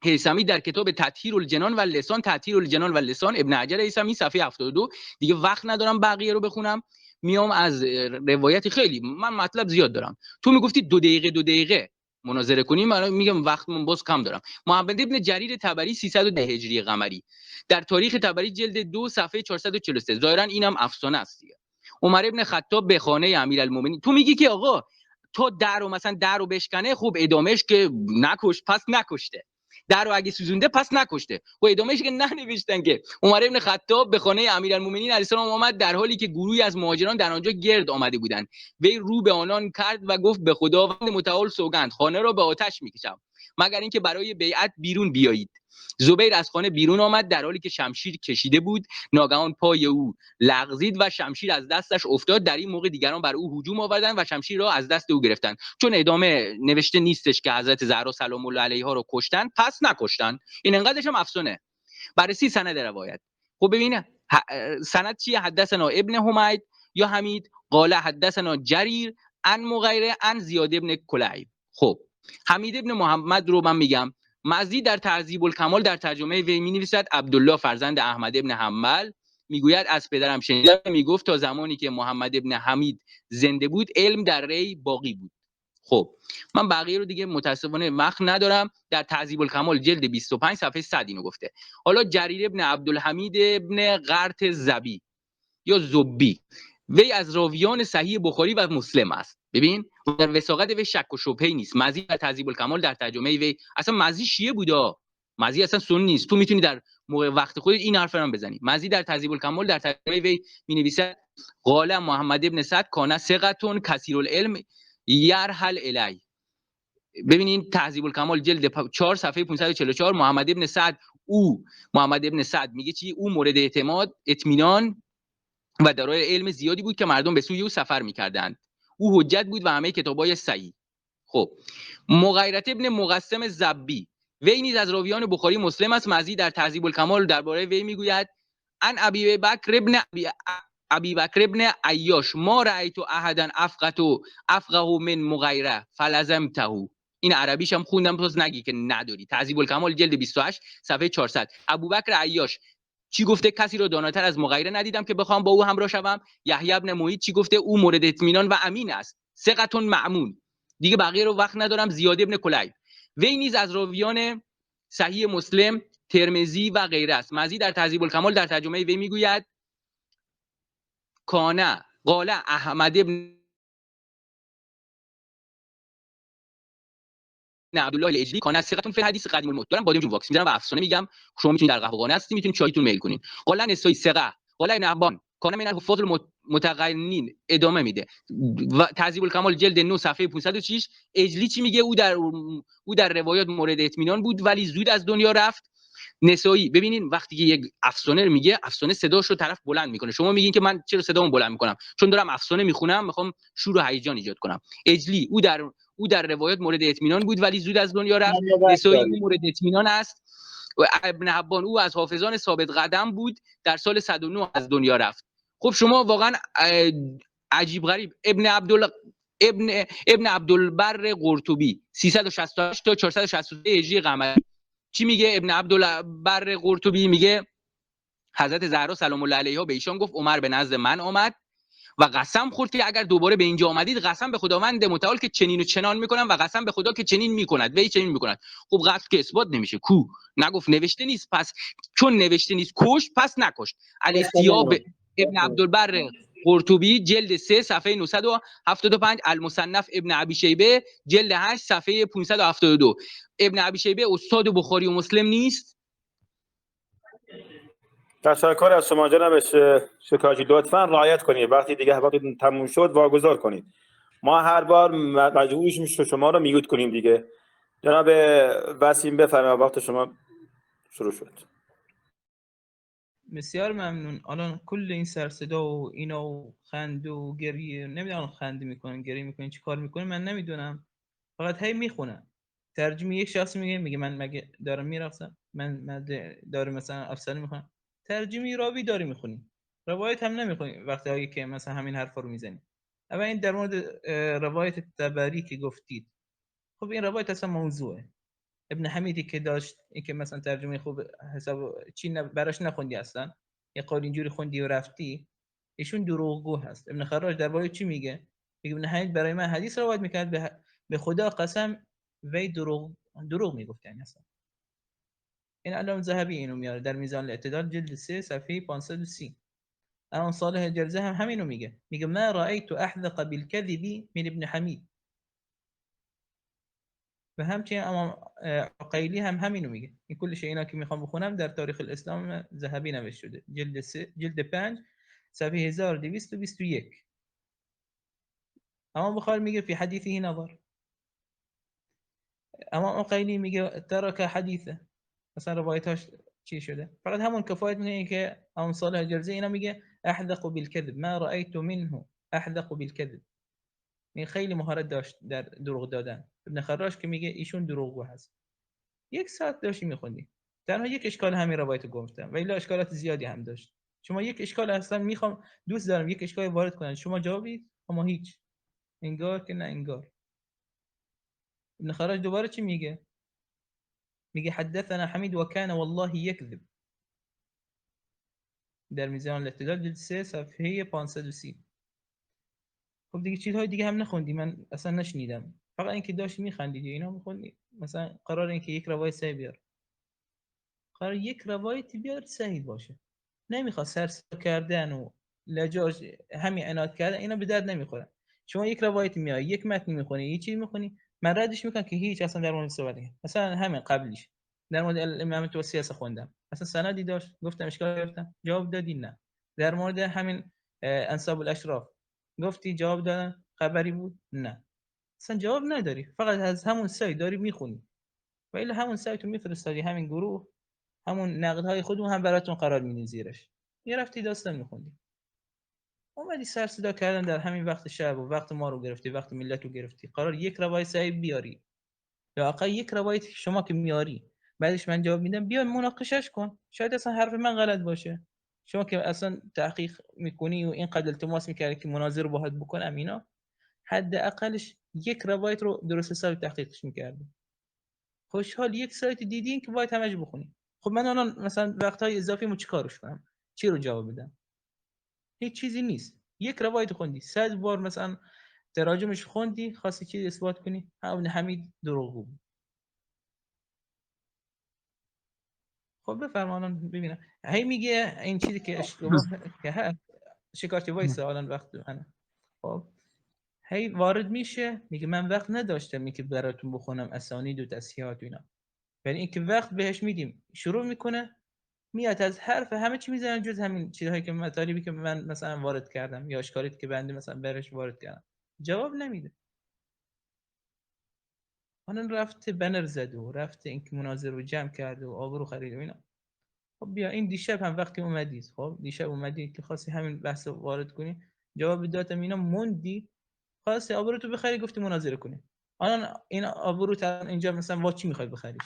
هیثمی در کتاب تطهیر الجنان و لسان، تطهیر الجنان و لسان، ابن حجر هیثمی صفحه 72. دیگه وقت ندارم بقیه رو بخونم، میام از روایت خیلی، من مطلب زیاد دارم. تو میگفتی 2 دقیقه مناظره کنیم، من میگم وقتمون باز کم دارم. محمد ابن جریر طبری 310 هجری قمری در تاریخ طبری جلد 2 صفحه 443. ظاهرا اینم افسانه است دیگه. عمر ابن خطاب به خانه امیرالمومنین. تو میگی که آقا تو در رو بشکنه، خب ادامهش که نکش، پس نکشته. در رو اگه سوزونده پس نکشته. و ادامهش که ننوشتن که عمر ابن خطاب به خانه امیرالمومنین علیه السلام آمد در حالی که گروهی از مهاجران در آنجا گرد آمده بودند. وی رو به آنان کرد و گفت به خداوند متعال سوگند، خانه را به آتش میکشم مگر اینکه برای بیعت بیرون بیایید. زبیر از خانه بیرون آمد در حالی که شمشیر کشیده بود. ناگهان پای او لغزید و شمشیر از دستش افتاد. در این موقع دیگران بر او هجوم آوردند و شمشیر را از دست او گرفتند. چون ادامه نوشته نیستش که حضرت زهرا سلام الله علیها رو کشتن، پس نکشتن. این انقدرش هم افسانه. بررسی سند روایت. خب ببینه سند چیه؟ حدثنا ابن حمید یا حمید قال حدثنا جریر عن مغیره عن زیاد ابن کلیب. خب حمید ابن محمد رو من میگم. مزی در تهذیب الکمال در ترجمه وی می‌نویسد عبدالله فرزند احمد ابن حنبل میگوید از پدرم شنیدم میگفت تا زمانی که محمد ابن حمید زنده بود علم در ری باقی بود. خب من بقیه رو دیگه متاسفانه وقت ندارم. در تهذیب الکمال جلد 25 صفحه 100 اینو گفته. حالا جریر ابن عبدالحمید ابن قرط زبی یا زبی، وی از راویان صحیح بخاری و مسلم است. ببین در وثاقت وی شک و شبهه‌ای نیست. مزی در تهذیب الکمال در ترجمه وی، اصلا مزی شیعه بودا، مزی اصلا سنی نیست. تو میتونی در موقع وقت خودت این حرف رو بزنی. مزی در تهذیب الکمال در ترجمه وی می‌نویسد قال محمد ابن سعد کان ثقة کثیر العلم یرحل الی. ببینین تهذیب الکمال جلد 4 صفحه 544. محمد ابن سعد میگه چی؟ او مورد اعتماد، اطمینان و دارای علم زیادی بود که مردم به سوی او سفر می‌کردند. او حجت بود و همه کتابای صحیح. خب مغیرة ابن مقسم زبی، وی نیز از راویان بخاری مسلم است. مزی در تهذیب الکمال درباره وی میگوید ان ابی بکر ابن عیاش ما رأیت احدا افقه من مغیره فلزمته. این عربیش هم خوندم باز نگی که نداری. تهذیب الکمال جلد 28 صفحه 400. ابوبکر عیاش چی گفته؟ کسی رو داناتر از مغیره ندیدم که بخوام با او همراه شوم. یحیی بن معید چی گفته؟ او مورد اطمینان و امین است، ثقة مأمون. دیگه بقیه رو وقت ندارم. زیاد ابن کلیب وی نیز از راویان صحیح مسلم، ترمذی و غیره است. مزید در تهذیب الکمال در ترجمه وی میگوید کانه قال احمد ابن عبدالله الاجلی کانه ثقة فی الحدیث قدیم الموت. دارم بادم جون واکس میذارم و افسانه میگم، شما میتونید در قهوه‌خانه هستید میتونید چایتون میل کنین. قال نسای ثقه قال ابن عبان کانه من الحفاظ المتقنین. ادامه میده. و تهذیب الکمال جلد 9 صفحه 506. اجلی چی میگه؟ او در روایات مورد اطمینان بود ولی زود از دنیا رفت. نسایی ببینین وقتی که یک افسانه میگه، افسانه صداشو طرف بلند میکنه. شما میگین که من چرا صدامو بلند میکنم؟ چون دارم افسانه میخونم، میخوام شور و هیجان ایجاد کنم. اجلی او در روایات مورد اطمینان بود ولی زود از دنیا رفت. نسایی او مورد اطمینان است. و ابن حبان او از حافظان ثابت قدم بود، در سال 109 از دنیا رفت. خب شما واقعا عجیب غریب. ابن عبدالبر قرطبی 368 تا 463 هجری قمری چی میگه؟ ابن عبدالبر قرطبی میگه حضرت زهرا سلام الله علیها به ایشان گفت عمر به نزد من آمد و قسم خورد که اگر دوباره به اینجا آمدید قسم به خداوند متعال که چنین و چنان میکنم و قسم به خدا که چنین میکند وی چنین میکند. خب قتل که اثبات نمیشه. کو نگفت نوشته نیست، پس چون نوشته نیست کشت، پس نکشت. الاستیاب ابن عبدالبر قرطبی جلد 3 صفحه 975. المصنف ابن ابی شیبه جلد 8 صفحه 572. ابن ابی شیبه استاد بخاری و مسلم نیست؟ تشکر از شما جناب شکاجی. لطفاً رعایت کنید، وقتی دیگه وقتی تموم شد واگذار کنید. ما هر بار مجبور میشیم شما رو میوت کنیم دیگه. جناب وسیم بفرمایید، وقت شما شروع شد. بسیار ممنون. الان کل این سر صدا و اینا و خنده و گریه، نمیدونم خنده میکنن گریه میکنن چی کار میکنن من نمیدونم، فقط هی میخونن. ترجمه یک شخص میگه من مگه دارم میرقصم؟ من دارم مثلا افسانه میخونم؟ ترجمه راوی داری میخونی، روایت هم نمیخونی وقتی هایی که مثلا همین حرفا رو میزنی. اما این در مورد روایت تبری که گفتید، خب این روایت اصلا موضوعه. ابن حمیدی که داشت این که مثلا ترجمه خوب حساب چی براش نخوندی اصلا، یه قول اینجوری خوندی و رفتی، ایشون دروغگو هست. ابن خراج درباره چی میگه؟ میگه ابن حمید برای من حدیث روایت میکرد به خدا قسم وی دروغ میگفت. یعنی اصلا این علامه ذهبی اینو میاره در میزان الاعتدال جلد 3 صفحه 530. الان صالح الجرزه هم همینو میگه ما رأيت احذق بالكذب من ابن حمید. و همچنین امام عقیلی هم همینو میگه. این کل اینا که میخوام بخونم در تاریخ الاسلام ذهبی نوشته شده جلد 5 صفحه 1221. امام بخاری میگه فی حدیثه نظر. امام عقیلی میگه ترک حدیثه. مثلا روایتاش چی شده؟ فقط همون کفایت میکنه که امام صالح الجرزی اینا میگه احذق بالكذب ما رأيت منه احذق بالكذب. این خیلی مهارت داشت در دروغ دادن. ابن خراش که میگه ایشون دروغگو هست. یک ساعت داشتی میخوندی. تنها یک اشکال همین روایت گفتم و الا اشکالات زیادی هم داشت. شما یک اشکال اصلا میخوام دوست دارم یک اشکال وارد کنن، شما جوابید اما هیچ، انگار که نه انگار. ابن خراج دوباره چی میگه؟ میگه حدثنا حمید و کان والله یکذب در میزان الاعتدال جلد 3 صفحه 530. خب دیگه چیزهای دیگه هم نخوندی، من اصلا نشنیدم، فقط اینکه داشت میخندید اینا میخوندی. مثلا قرار اینکه یک روایت صحیح بیار، قرار یک روایتی بیار صحیح باشه، نمیخواد سرسام کردن و لجاج همین عناد کردن، اینا به درد نمیخوره. شما یک روایت میای یک متن میخونی یه چیزی میخونی، من ردش میکنم که هیچ اصلا در مورد صحبت نکنم. مثلا همین قبلیش در مورد امام توصیه خوندم، اصلا سندی داشت گفتم اشکال گرفتم جواب دادی نه. در مورد همین انساب الاشراف گفتی جواب دادن خبری بود نه، اصلا جواب نداری، فقط از همون سایت داری میخونی و الا همون سایت رو میفرستادی همین گروه، همون نقدهای خودمون هم براتون قرار میدین زیرش، یه رفتی داستان میخوندی. اومدی سر صدا کردن در همین وقت شب و وقت ما رو گرفتی، وقت ملت رو گرفتی، قرار یک روایت صحیح بیاری یا آقا یک روایت شما که میاری بعدش من جواب میدم بیا مناقشش کن، شاید اصلا حرف من غلط باشه. شما که اصلا تحقیق میکنی و اینقدر التماس میکردی که مناظره باهات بکنم اینا، حداقلش یک روایت رو درست حسابی تحقیقش می‌کردیم. خوشحال یک سایت دیدین که باید همش بخونید. خب من الان مثلا وقت‌های اضافی مو چیکارش کنم؟ چی رو جواب بدم؟ هیچ چیزی نیست. یک روایت خوندی 100 بار مثلا تراجمش خوندی، خواستی چی اثبات کنی؟ ابن حمید دروغگو بود. خب بفرما الان ببینم. هی میگه این چیزی که اشتباه که هست شکارچی وایسا الان وقت من. خب هی وارد میشه میگه من وقت نداشتم که براتون بخونم اسانید و تصحیحات و اینا. یعنی اینکه وقت بهش میدیم شروع میکنه میاد از حرف همه چی میزنه جز همین چیزهایی که مطالبی که من مثلا وارد کردم یا اشکالیت که بنده مثلا برش وارد کردم جواب نمیده. الان رفته بنر زد و رفته اینکه مناظره رو جمع کرده و آبرو خرید و اینا. خب بیا این دیشب هم وقتی اومدید، خب دیشب اومدی که خواستی همین بحث رو وارد کنی، جواب دادم اینا موندی، خواستی آبرو تو بخری گفتی مناظره کنی. الان این آبرو اینجا مثلا وا چی میخوای بخریش؟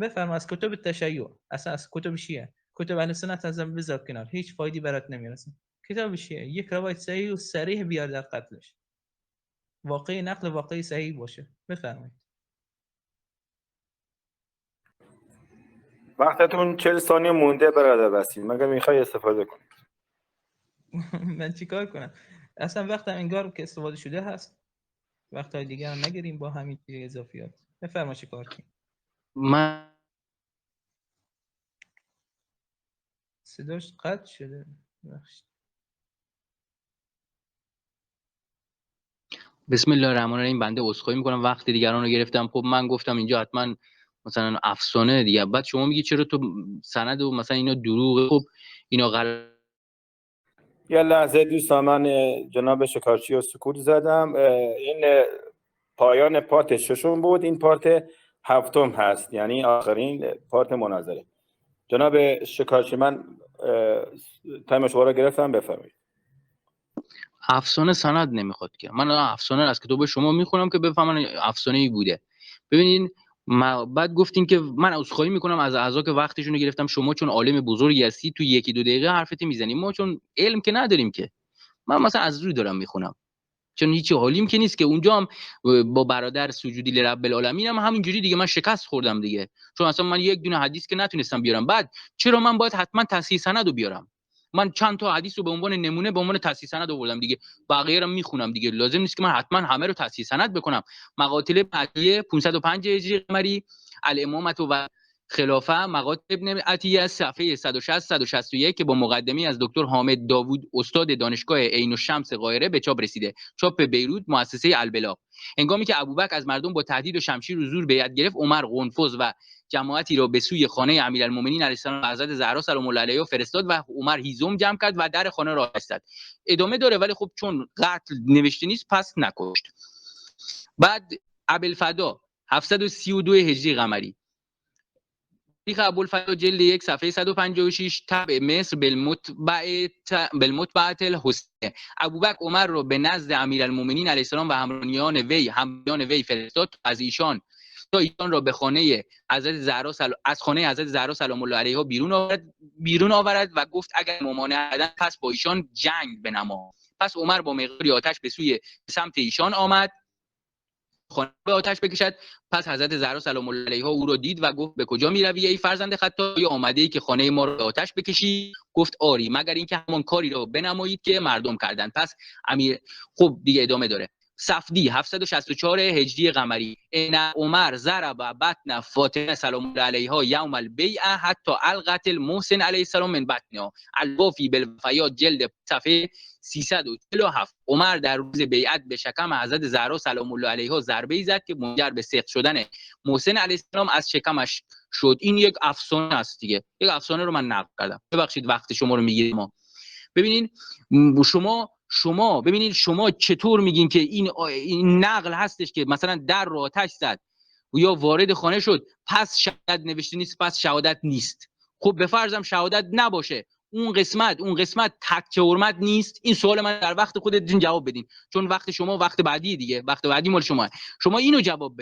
بفرما از کتب تشیع، اصلا از کتب شیعه، کتب اهل سنت ازم بذار کنار، هیچ فایدی برات نمیرسه. کتاب شیعه یک روایت صحیح و صریح بیار در قتلش، واقعی نقل واقعی صحیح باشه. بفرمایید. وقتتون 40 ثانیه مونده برادر وسیم، مگه میخوای استفاده کنی؟ من چیکار کنم؟ اصلا وقتم انگار که استفاده شده هست. وقتهای دیگه هم نگیریم با همین اضافیات. بفرما چیکار کنیم. من صداش قطع شده. بخشید. بسم الله الرحمن الرحیم. بنده عذرخواهی میکنم وقت دیگران رو گرفتم. خب من گفتم اینجا حتما مثلا افسانه دیگه، بعد شما میگی چرا تو سند و مثلا اینا دروغه. خب اینا یه لحظه دوستان، من جناب شکارچی رو سکوت زدم. این پایان پارت ششم بود، این پارت هفتم هست، یعنی آخرین پارت مناظره. جناب شکارچی من تایم شما رو گرفتم، بفرمایید. افسانه سند نمیخواد که من افسانه از کتاب شما میخونم که بفهمن افسانه ای بوده. ببینین بعد گفتین که من عذرخواهی میکنم از اعضا که وقتشون رو گرفتم. شما چون عالم بزرگی هستی تو یکی دو دقیقه حرفتی میزنی، ما چون علم که نداریم که. من مثلا از روی دارم میخونم، چون هیچ حالیم که نیست که اونجا هم با برادر سجودی لرب العالمین هم همینجوری دیگه من شکست خوردم دیگه، چون اصلا من یک دونه حدیث که نتونستم بیارم. بعد چرا من باید حتما تصحیح سند رو بیارم؟ من چند تا حدیث رو به عنوان نمونه به عنوان تصحیح سند آوردم دیگه، بقیه رو میخونم دیگه. لازم نیست که من حتما همه رو تصحیح سند بکنم. مقاتل بعدیه 505 هجری قمری، الامامت و خلافه، مقاطع ابن عطیه، صفحه 160 161 که با مقدمی از دکتر حامد داوود استاد دانشگاه عین الشمس قاهره به چاپ رسیده، چاپ بیروت، مؤسسه البلاغ. هنگامی که ابوبکر از مردم با تهدید و شمشیر و زور بیعت گرفت، عمر قنفذ و جماعتی را به سوی خانه امیرالمومنین علیه السلام حضرت زهرا سلام الله علیها فرستاد و عمر هیزم جمع کرد و در خانه را بست. ادامه داره ولی خب چون قتل نوشته نیست پس نکشت. بعد ابوالفدا 732 هجری قمری، تاریخ ابوالفضل جلد 1 صفحه 156 تبع مصر بالمتبعة الحسنیه. ابوبکر عمر را به نزد امیرالمومنین علیه السلام و همراهان وی فرستاد از ایشان را به خانه حضرت زهرا از خانه حضرت زهرا سلام الله علیها بیرون آورد و گفت اگر ممانعت پس با ایشان جنگ بنما. پس عمر با مقداری آتش به سمت ایشان آمد خانه به آتش بکشد. پس حضرت زهرا سلام الله علیها او را دید و گفت به کجا میروی ای فرزند خطاب؟ آمده ای که خانه ما را به آتش بکشی؟ گفت آری، مگر اینکه همان کاری را بنمایید که مردم کردند. پس امیر خب دیگه ادامه داره. صفدی 764 هجری قمری، ان عمر ضرب بطن فاطمه سلام الله علیها یوم البیعه حتی القت المحسن علیه السلام من بطنها، الوافی بالوفیات جلد صفحه 347. عمر در روز بیعت به شکم حضرت زهرا سلام الله علیها ضربه‌ای زد که منجر به سقط شدن محسن علیه السلام از شکمش شد. این یک افسانه است دیگه، یک افسانه رو من نقل کردم. ببخشید وقت شما رو میگیرم. ما ببینین شما ببینید شما چطور میگین که این نقل هستش که مثلا در رو آتش زد یا وارد خانه شد پس شهادت نوشته نیست، پس شهادت نیست. خب بفرضم شهادت نباشه، اون قسمت تک حرمت نیست؟ این سوال من در وقت خودتون جواب بدین، چون وقت شما وقت بعدی دیگه، وقت بعدی مال شما. شما اینو جواب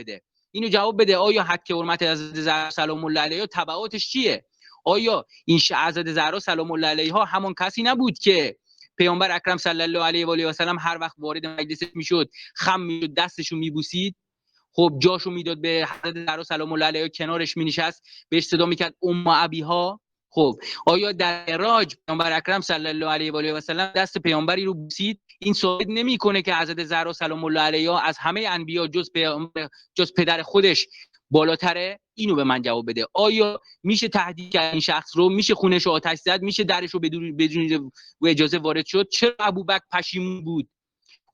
بده آیا حق حرمت از زهرا سلام الله علیها تبعاتش چیه؟ آیا این حضرت زهرا سلام الله علیها همون کسی نبود که پیامبر اکرم صلی الله علیه و آله و سلم هر وقت وارد مجلس میشد خم میشد، دستشو میبوسید، خب جاشو میداد به حضرت زهرا سلام الله علیها، کنارش مینشست، بهش صدا میکرد ام ابیها. خب آیا در معراج پیامبر اکرم صلی الله علیه و آله و سلم دست پیامبری رو بوسید؟ این ثابت نمیکنه که حضرت زهرا سلام الله علیها از همه انبیا جز پدر خودش بالاتره. اینو به من جواب بده. آیا میشه تهدید کرد این شخص رو؟ میشه خونش رو آتش زد؟ میشه درش رو بدون اجازه وارد شد؟ چرا ابوبکر پشیمون بود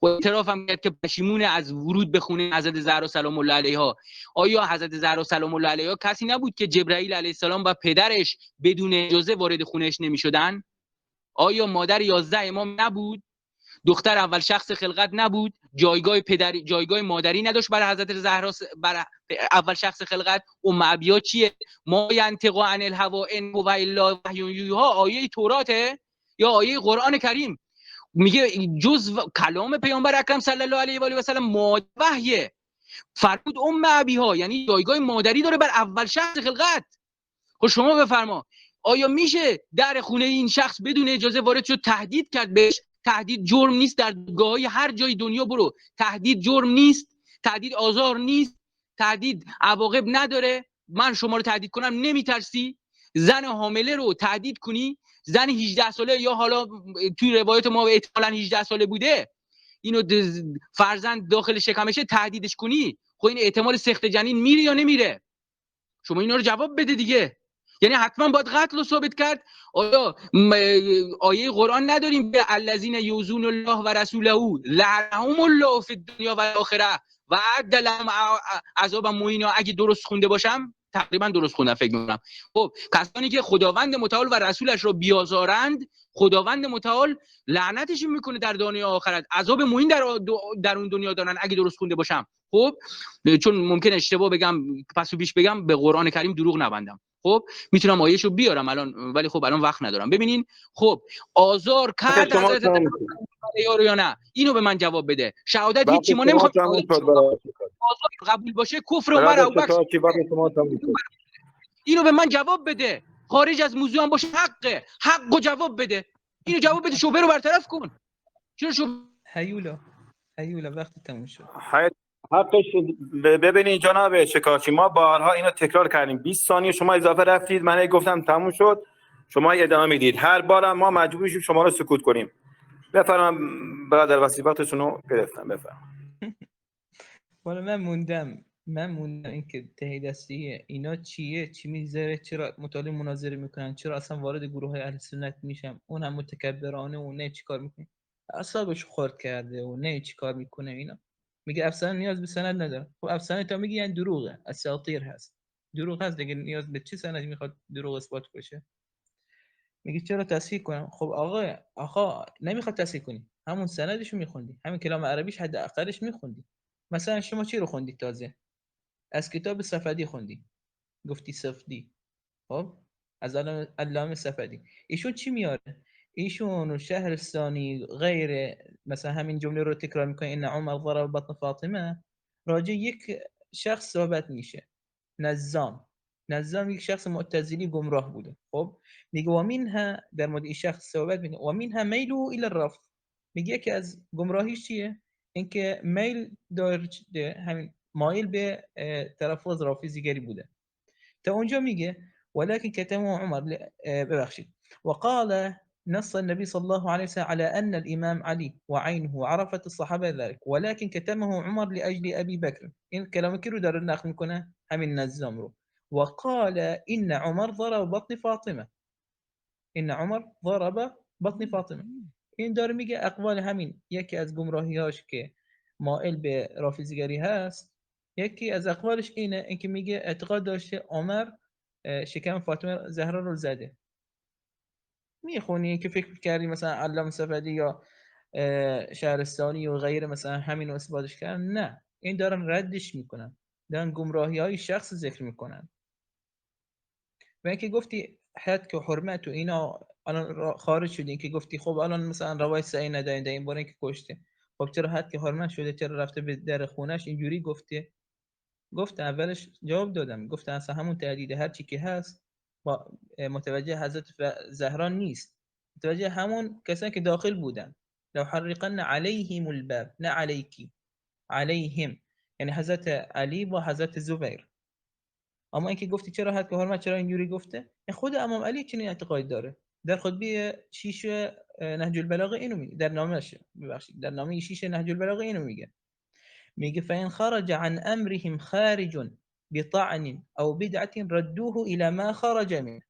و اعتراف هم کرد که پشیمون از ورود به خونه حضرت زهرا سلام الله علیها؟ آیا حضرت زهرا سلام الله علیها کسی نبود که جبرائیل علیه السلام و پدرش بدون اجازه وارد خونهش نمیشدن؟ آیا مادر 11 امام نبود؟ دختر اول شخص خلقت نبود؟ جایگاه پدری، جایگاه مادری نداشت برای حضرت زهرا برای اول شخص خلقت؟ ام ابیها چیه؟ ما ینطق عن الهوا ان هو الا وحی یوحی آیه توراته یا آیه قرآن کریم؟ میگه جز کلام پیامبر اکرم صلی الله علیه و آله و سلم وحیه. فرمود ام ابیها، یعنی جایگاه مادری داره بر اول شخص خلقت. خب شما بفرما آیا میشه در خونه این شخص بدون اجازه وارد شد تهدید کرد بهش؟ تهدید جرم نیست؟ در گاهی هر جای دنیا برو تهدید جرم نیست؟ تهدید آزار نیست؟ تهدید عواقب نداره؟ من شما رو تهدید کنم نمیترسی؟ زن حامله رو تهدید کنی؟ زن 18 ساله یا حالا توی روایت ما احتمالاً 18 ساله بوده، اینو فرزند داخل شکمشه تهدیدش کنی، خب این احتمال سخت جنین میره یا نمیره؟ شما اینا رو جواب بده دیگه. یعنی حتما باید قتل رو ثابت کرد؟ آیا آیه قرآن نداریم به الذین یؤذون الله و رسوله لعنهم الله فی الدنیا و الاخره و اعد لهم عذابا مهینا؟ اگه درست خونده باشم، تقریبا درست خوندم فکر می‌کنم، خب کسانی که خداوند متعال و رسولش رو بیازارند، خداوند متعال لعنتش میکنه در دنیا و آخرت، عذاب مهین در اون دنیا دارن اگه درست خونده باشم. خب چون ممکن اشتباه بگم، پس و پیش بگم، به قرآن کریم دروغ نبندم. خب میتونم آیه‌شو بیارم الان، ولی خب الان وقت ندارم. ببینین خب آزار کرد حضرت یا نه؟ اینو به من جواب بده. شهادت هیچی ما نمیخوام. آزار قبول باشه کفر عمر ابوبکر. اینو به من جواب بده. خارج از موضوع هم باشه حقو جواب بده. اینو جواب بده، شبهه رو برطرف کن. چرا هیولا وقت تموم شد. حقش. ببینید جناب شکارچی، ما بارها اینو تکرار کردیم، 20 ثانیه شما اضافه رفتید، من گفتم تموم شد، شما ادامه میدید، هر بارم ما مجبور میشیم شما رو سکوت کنیم. بفرمایید برادر وسیع، وقتتون رو گرفتم، بفرمایید. والا من موندم اینکه ته دستی اینا چیه، چی میذاره، چرا مطالعه مناظره میکنن، چرا اصلا وارد گروه های اهل سنت میشم، اون هم متکبرانه و نه چیکار میکنه، اعصابش خورد کرده و نه چیکار میکنه. اینا میگه افسانه نیاز به سند نداره. خب افسانه تا میگی یعنی دروغه، اساطیر هست، دروغ هست دیگه، نیاز به چه سندی میخواد دروغ اثبات بشه؟ میگه چرا تصحیح کنم؟ خب آقا نمیخواد تصحیح کنی، همون سندشو میخوندی، همین کلام عربیش حد اقلش میخوندی. مثلا شما چی رو خوندی؟ تازه از کتاب صفدی خوندی، گفتی صفدی، خب از علامه صفدی. ایشون چی میاره؟ ایشون شهرستانی غیر مثلا همین جمله رو تکرار میکنه، ان عمر ضرب بطن فاطمه، راجع یک شخص صحبت میشه، نظام یک شخص معتزلی گمراه بوده. خب میگه و منها، در مورد این شخص صحبت میکنه، و منها میل الى الرفض، میگه که از گمراهیش چیه؟ اینکه میل داره، همین مایل به تلفظ رافضیگری بوده. تا اونجا میگه ولكن كتمه عمر ببخشید وقال نص النبي صلى الله عليه وسلم على أن الإمام علي وعينه عرفت الصحابة ذلك ولكن كتمه عمر لأجل أبي بكر. إن كلام كيرو دار الناخذ كنا هم النزام رو. وقال إن عمر ضرب بطن فاطمة، إن عمر ضرب بطن فاطمة. این داره میگه اقوال همین یکی از گمراهیاش که مائل به رافضیگری هست، یکی از اقوالش اینکه میگه اعتقاد داشته عمر شکم فاطمه زهرا رو زده. میخونی که فکر کردی مثلا علامه صفدی یا شهرستانی و غیره مثلا همین رو اثباتش کردن؟ نه، این دارن ردش میکنن، دارن گمراهی های شخص ذکر میکنن. و اینکه گفتی حد که حرمت و اینا الان خارج شدین که گفتی خب الان مثلا روایت صحیح ندارین در این باره که کشته، خب چرا حد که حرمت شده، چرا رفته به در خونش اینجوری گفته؟ گفت اولش جواب دادم، گفت اصلا همون تهدید هر چی که هست با متوجه حضرت زهرا نیست، متوجه همون کسانی که داخل بودن. لو حرقن علیهم الباب، نه علیکی، علیهم یعنی حضرت علی با حضرت زبیر. اما اینکه گفتی چرا حد که حرمت چرا اینجوری گفته، خود امام علی چنین اعتقاد داره. در خطبه 6 نهج البلاغه اینو میگه، در نامش ببخشید در نامه 6 نهج البلاغه اینو میگه فإن خرج عن امرهم خارج بطعن او بدعه ردوه الى ما خرج منه.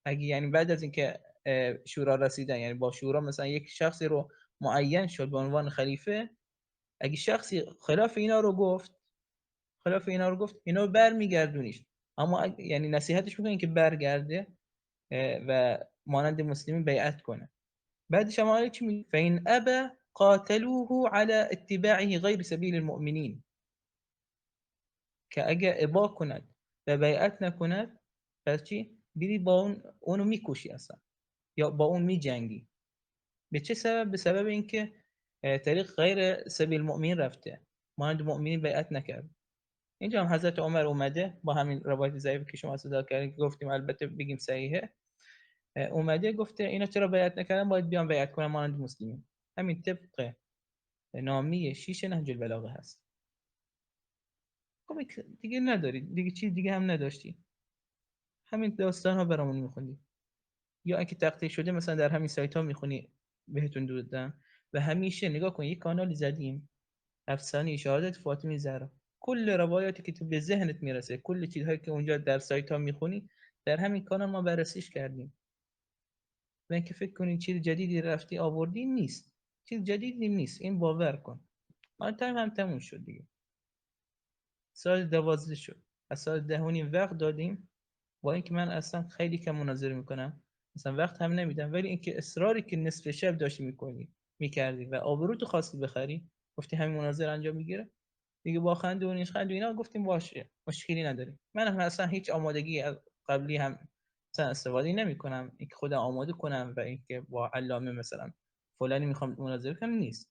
اگه یعنی بعد از اینکه شورا رسیدن، یعنی با شورا مثلا یک شخصی رو معین شد به عنوان خلیفه، اگه شخصی خلاف اینا رو گفت اینا رو برمیگردونیش، اما یعنی نصیحتش میکنین که برگرده و مانند مسلمین بیعت کنه. بعدش هم آیه چی میگه؟ فإن ابى قاتلوه على اتباعه غیر سبیل المؤمنین، که اگه ابا کند و بیعت نکند پس چی؟ بری با اونو میکشی اصلا، یا با اون میجنگی. به چه سبب؟ به سبب اینکه طریق غیر سبیل المؤمنین رفته، مانند مؤمنین بیعت نکرد. اینجا هم حضرت عمر اومده با همین روایت ضعیفی که شما صدا کردین، گفتیم البته بگیم صحیحه، اومده گفته اینا چرا بیعت نکردن، باید بیان بیعت کنن مانند مسلمین. همین طبق نامی 6 نهج البلاغه هست. خب دیگه ندارید دیگه، چیز دیگه هم نداشتی، همین داستان ها برامون میخوندی، یا اگه تقطیع شده مثلا در همین سایت ها میخونی بهتون دادم. و همیشه نگاه کن، یک کانالی زدیم افسانه شهادت فاطمه زهرا، کل روایاتی که تو به ذهنت میرسه، کل چیزهایی که اونجا در سایت ها میخونی در همین کانال ما بررسیش کردیم. و اینکه فکر کنین چیز جدیدی رفتی آوردی، نیست، چیز جدیدی نیست، این باور کن. ما تایم هم تموم شد دیگه، سال 12 شد، از سال 10 وقت دادیم. با اینکه من اصلا خیلی کم مناظره میکنم، مثلا وقت هم نمیدم، ولی اینکه اصراری که نصف شب داشتی میکردی و آبروتو خواستی بخری، گفتی همین مناظره انجام میگیره دیگه، با خنده و نیش خنده اینا گفتیم باشه مشکلی نداریم. من هم اصلا هیچ آمادگی قبلی هم مثلا استفاده نمیکنم، اینکه خودم آماده کنم و اینکه با علامه مثلا فلانی میخوام مناظره کنم، نیست.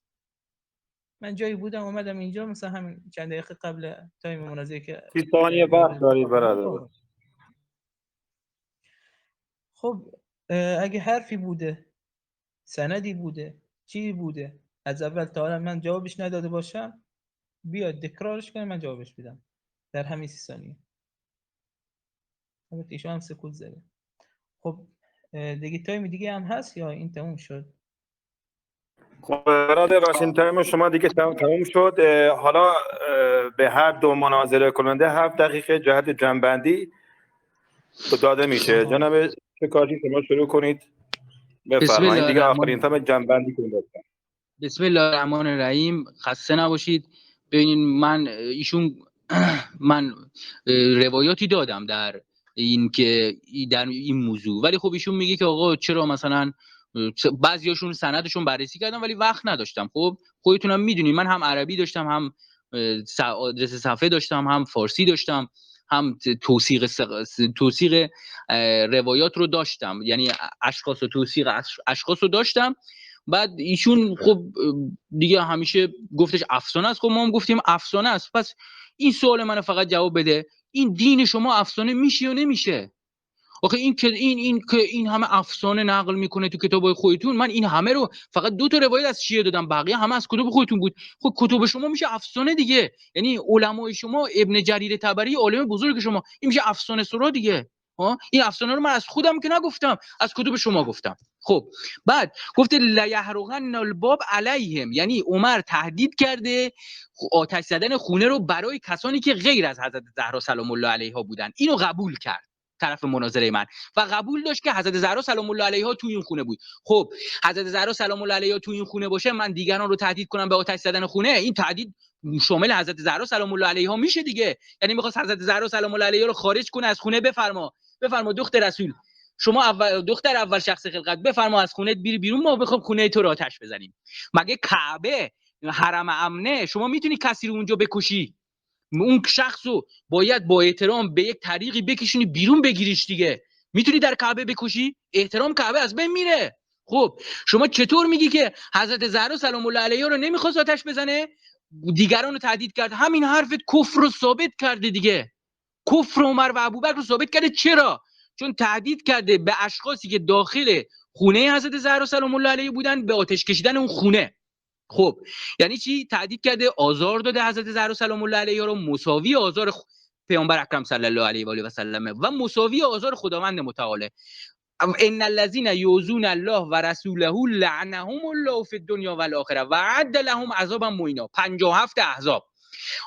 من جایی بودم اومدم اینجا مثلا همین چند دقیقه قبل تایم مناظره که 30 ثانیه وقت داری برادر. خب اگه حرفی بوده، سندی بوده، چی بوده، از اول تا الان من جوابش نداده باشم، بیاد تکرارش کنه من جوابش بدم در همین 30 ثانیه. البته ایشون هم سکوت زده. خب دیگه تایم دیگه هم هست یا این تموم شد؟ خب برادر راشین، تایم شما دیگه تموم شد. حالا به هر دو مناظره کننده 7 دقیقه جهت جنبندی داده میشه. جناب شکاری شما شروع کنید، بفرمایید دیگه، آخرین تایم جنبندی کنید. بسم الله الرحمن الرحیم. خسته نباشید. ببینید من روایاتی دادم در این که در این موضوع، ولی خب ایشون میگه که آقا چرا مثلا بعضیاشون سندشون بررسی کردم ولی وقت نداشتم. خب خودتونم میدونید من هم عربی داشتم، هم آدرس صفحه داشتم، هم فارسی داشتم، هم توثیق روایات رو داشتم، یعنی اشخاص و توثیق اشخاص رو داشتم. بعد ایشون خب دیگه همیشه گفتش افسانه است. خب ما هم گفتیم افسانه است. پس این سوال منو فقط جواب بده، این دین شما افسانه میشه یا نمیشه؟ آخه این که این همه افسانه نقل میکنه تو کتابای خودتون، من این همه رو فقط 2 تا روایت از شیعه دادم، بقیه همه از کتاب خودتون بود. خب کتاب شما میشه افسانه دیگه، یعنی علمای شما، ابن جریر طبری عالم بزرگ شما، این میشه افسانه سرا دیگه. این افسانه رو من از خودم که نگفتم، از کتب شما گفتم. خب بعد گفته لیحرقن الباب علیهم، یعنی عمر تهدید کرده آتش زدن خونه رو برای کسانی که غیر از حضرت زهرا سلام الله علیها بودن. اینو قبول کرد طرف مناظره من و قبول داشت که حضرت زهرا سلام الله علیها توی این خونه بود. خب حضرت زهرا سلام الله علیها توی این خونه باشه، من دیگران رو تهدید کنم به آتش زدن خونه، این تهدید شامل حضرت زهرا سلام الله علیها میشه دیگه. یعنی میخواست حضرت زهرا سلام الله علیها رو خارج کنه از خونه. بفرما دختر رسول، شما دختر اول شخص خلقت، بفرما از خونت بیرون، ما بخوام خونه تو رو آتش بزنیم. مگه کعبه حرم امنه؟ شما میتونی کسی رو اونجا بکشی؟ اون شخصو باید با احترام به یک طریقی بکشونی بیرون، بگیریش دیگه. میتونی در کعبه بکشی؟ احترام کعبه از بین میره. خب شما چطور میگی که حضرت زهرا سلام الله علیها رو نمیخواست آتش بزنه، دیگران رو تهدید کرد؟ همین حرفت کفر رو ثابت کرده دیگه. کفر عمر و ابوبکر رو ثابت کرده. چرا؟ چون تهدید کرده به اشخاصی که داخل خونه حضرت زهرا سلام الله علیها بودن، به آتش کشیدن اون خونه. خب یعنی چی؟ تهدید کرده، آزار داده حضرت زهرا سلام الله علیها رو، مساوی آزار پیامبر اکرم صلی الله علیه و آله و سلم و مساوی آزار خداوند متعال. ان الذين يؤذون الله ورسوله لعنهم الله في الدنيا والآخره و اعد لهم عذابا مهینا. 57 احزاب.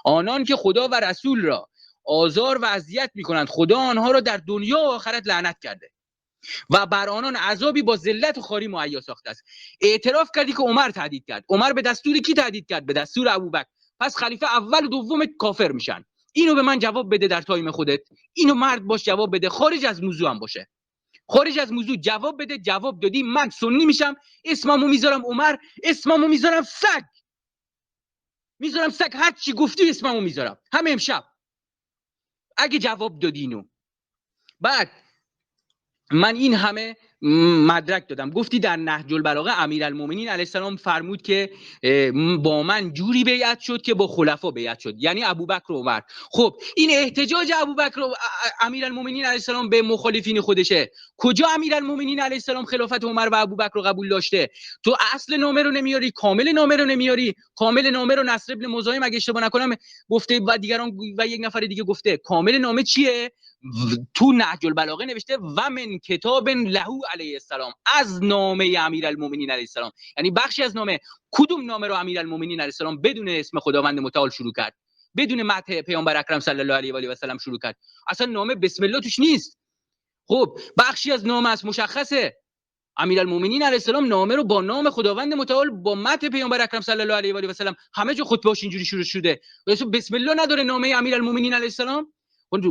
آنان که خدا و رسول را آزار و اذیت میکنند، خدا آنها را در دنیا و آخرت لعنت کرده و بر آنان عذابی با ذلت و خواری مهیا ساخته است. اعتراف کردی که عمر تهدید کرد. عمر به دستور کی تهدید کرد؟ به دستور ابوبکر. پس خلیفه اول و دوم کافر میشن. اینو به من جواب بده در تایم خودت. اینو مرد باش جواب بده، خارج از موضوع هم باشه. خارج از موضوع جواب بده. جواب دادی من سنی میشم، اسممو میذارم عمر، اسممو میذارم سگ. میذارم سگ، هر چی گفتی اسممو میذارم. همه امشب اگه جواب دادی اینو. بعد من این همه مدرک دادم. گفتی در نهج البلاغه امیرالمومنین علیه السلام فرمود که با من جوری بیعت شد که با خلفا بیعت شد، یعنی ابوبکر و عمر. خب این احتجاج ابوبکر و امیرالمومنین علیه السلام به مخالفین خودشه. کجا امیرالمومنین علیه السلام خلافت عمر و ابوبکر رو قبول داشته؟ تو اصل نامه رو نمیاری، کامل نامه رو نمیاری. کامل نامه رو نصر ابن مزاحم اگه اشتباه نکنم گفته و دیگران و یک نفر دیگه گفته. کامل نامه چیه؟ تو نهج البلاغه نوشته و من کتاب له علیه السلام، از نامه امیرالمومنین علیه السلام. یعنی بخشی از نامه. کدوم نامه رو امیرالمومنین علیه السلام بدون اسم خداوند متعال شروع کرد؟ بدون مدح پیامبر اکرم صلی الله علیه و آله و سلم شروع کرد. اصلا نامه بسم الله توش نیست. خب بخشی از نامه است، مشخصه. امیرالمومنین علیه السلام نامه رو با نام خداوند متعال با مدح پیامبر اکرم صلی الله علیه و آله و سلم همه جا خطبه‌اش اینجوری شروع شده. بسم الله نداره نامه امیرالمومنین علیه السلام؟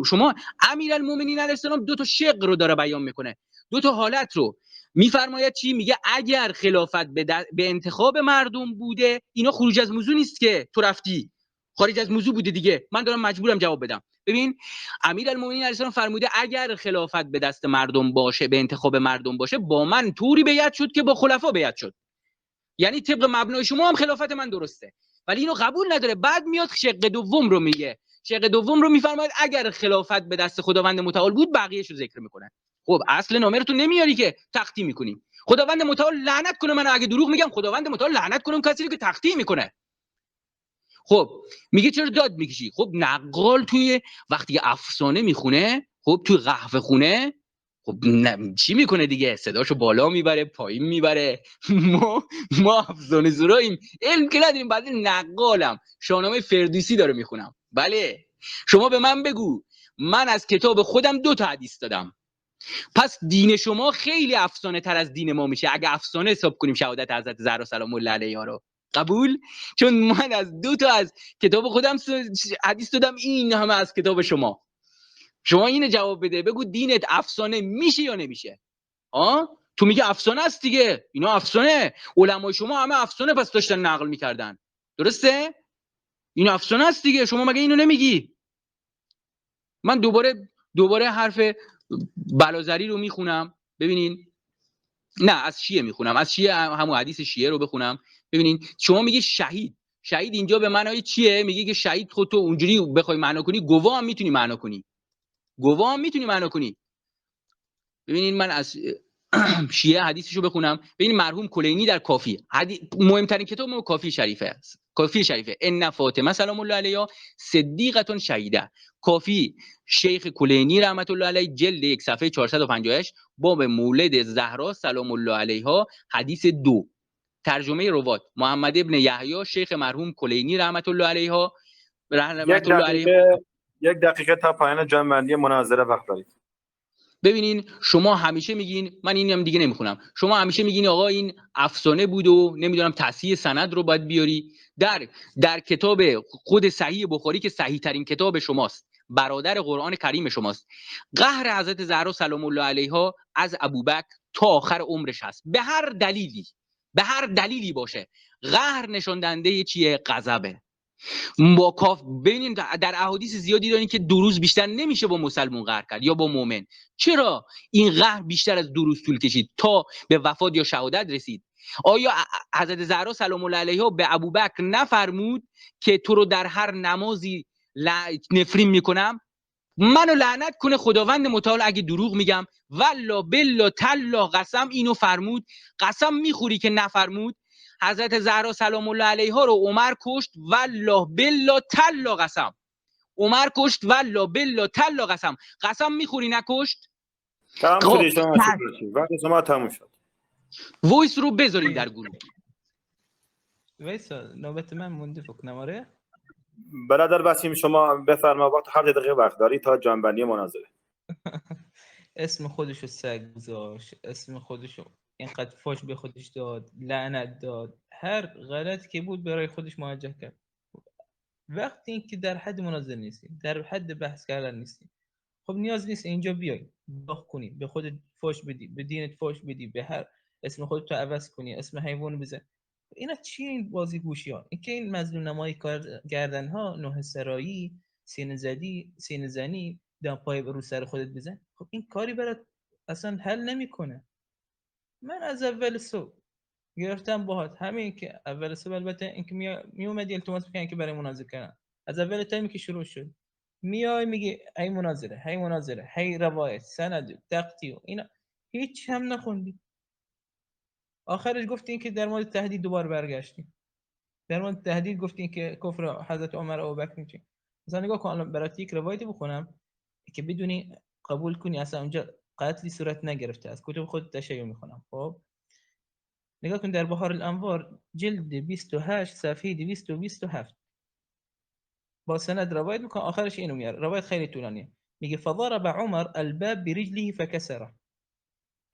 شما امیرالمومنین علیه السلام دو تا شق رو داره بیان میکنه، دو تا حالت رو میفرماید. چی میگه؟ اگر خلافت به انتخاب مردم بوده، اینا خروج از موضوع نیست که تو رفتی، خارج از موضوع بوده دیگه، من دارم مجبورم جواب بدم. ببین امیرالمومنین علیه السلام فرموده اگر خلافت به دست مردم باشه، به انتخاب مردم باشه، با من طوری بیعت شد که با خلفا بیعت شد. یعنی طبق مبنای شما هم خلافت من درسته، ولی اینو قبول نداره. بعد میاد شق دوم رو میگه. شق دوم رو میفرماید اگر خلافت به دست خداوند متعال بود، بقیه‌شو ذکر میکنه. خب اصل نامه رو تو نمیاری که تخطی میکنی. خداوند متعال لعنت کنه من اگه دروغ میگم، خداوند متعال لعنت کنه کسی رو که تخطی میکنه. خب میگه چرا داد میکشی؟ خب نقال توی وقتی افسانه میخونه، خب توی قهوه خونه، خب چی میکنه دیگه؟ صداشو بالا میبره، پایین میبره. ما افسانه زوراییم، علم که نداریم. بعد نقالم شاهنامه فردوسی داره میخونم. بله شما به من بگو، من از کتاب خودم 2 تا حدیث دادم. پس دین شما خیلی افسانه تر از دین ما میشه اگه افسانه حساب کنیم شهادت حضرت زهرا سلام الله علیها رو. قبول؟ چون من از 2 تا از کتاب خودم حدیث دادم، این همه از کتاب شما. شما اینو جواب بده، بگو دینت افسانه میشه یا نمیشه؟ تو میگه افسانه است دیگه، اینا افسانه، علمای شما همه افسانه پس داشتن نقل میکردن، درسته؟ این افسانه است دیگه، شما مگه اینو نمیگی؟ من دوباره حرف بلازری رو میخونم. ببینین، نه از شیعه میخونم، از شیعه همون حدیث شیعه رو بخونم. ببینین شما میگی شهید اینجا به معنای چیه؟ میگه که شهید خودت اونجوری بخوای معنا کنی، گواه هم میتونی معنا کنی. ببینین من از شیعه حدیثشو بخونم. ببین مرحوم کلینی در کافی، مهمترین کتاب ما کافی شریفه است. کافی شریفه، ان فاطمه سلام الله علیها صدیقه شهیده. کافی شیخ کلینی رحمت الله علیه، جلد 1 صفحه 458، باب مولد زهرا سلام الله علیها، حدیث 2. ترجمه روات محمد ابن یحیی، شیخ مرحوم کلینی رحمت الله علیها. یک دقیقه تا پایان جمع‌بندی مناظره وقت دارید. ببینین شما همیشه میگین، من اینم دیگه نمیخونم، شما همیشه میگین آقا این افسانه بود و نمیدونم تصحیح سند رو باید بیاری. در کتاب خود صحیح بخاری که صحیح ترین کتاب شماست، برادر قرآن کریم شماست، قهر حضرت زهرا سلام الله علیها از ابوبکر تا آخر عمرش هست. به هر دلیلی باشه، قهر نشان دهنده چیه؟ غضبه. ببینید در احادیث زیادی دارین که 2 روز بیشتر نمیشه با مسلمون قهر کرد یا با مؤمن. چرا این قهر بیشتر از 2 روز طول کشید تا به وفات یا شهادت رسید؟ آیا حضرت زهرا سلام الله علیها به ابوبکر نفرمود که تو رو در هر نمازی نفرین میکنم؟ منو لعنت کنه خداوند متعال اگه دروغ میگم. والله بالله تالله قسم اینو فرمود. قسم میخوری که نفرمود؟ حضرت زهرا سلام الله علیها رو عمر کشت. والله بالله تالله قسم عمر کشت. والله بالله تالله قسم. قسم میخوری نکشت؟ تمام خب، شد شما وقت شما تموم شد. وایس رو بذارین در گروه. ویسا نوبت من مونده فکر کنم. آره برادر وسیم شما بفرما، وقت 7 دقیقه وقت داری تا جنبندی مناظره. اسم خودشو سگ گذاشت، اسم خودشو اینقدر فاش به خودش داد، لعنت داد، هر غلط که بود برای خودش موجه کرد. وقتی اینکه در حد مناظره نیستیم، در حد بحث کردن نیستیم، خب نیاز نیست اینجا بیای داغ کنی، به خودت فاش بدی، به دینت فاش بدی، به هر اسم خودت رو عوض کنی، اسم حیوان بزن. اینا چی این بازی گوشی ها؟ این که این مظلوم نمایی کردن ها، نوح سرایی، سینه زنی، دم پای رو سر خودت بزن، خب این کاری برات اصلا حل نمیکنه. من از اول صبح گرفتم باهات همین که اول صبح، البته اینکه می اومدی التماس میکنن که برای مناظره کردن، از اول تایمی که شروع شد میای میگی هی مناظره، هی مناظره، هی روایت، سند، تقطیع، اینا هیچ هم نخوندی. آخرش گفتین که در مورد تهدید دوباره برگشتیم، در مورد تهدید گفتین که کفر حضرت عمر و ابوبکر میشه. مثلا نگاه کن، الان برات یک روایتی بخونم که بدونی قبول کنی اصلا اونجا قتلی صورت نگرفته، از کتب خود تشیع میخونم. خب نگاه کن در بهار الانوار جلد 28 صفحه 227 با سند روایت میکنه. آخرش اینو میاره، روایت خیلی طولانیه. میگه فضرب عمر الباب برجله فكسره،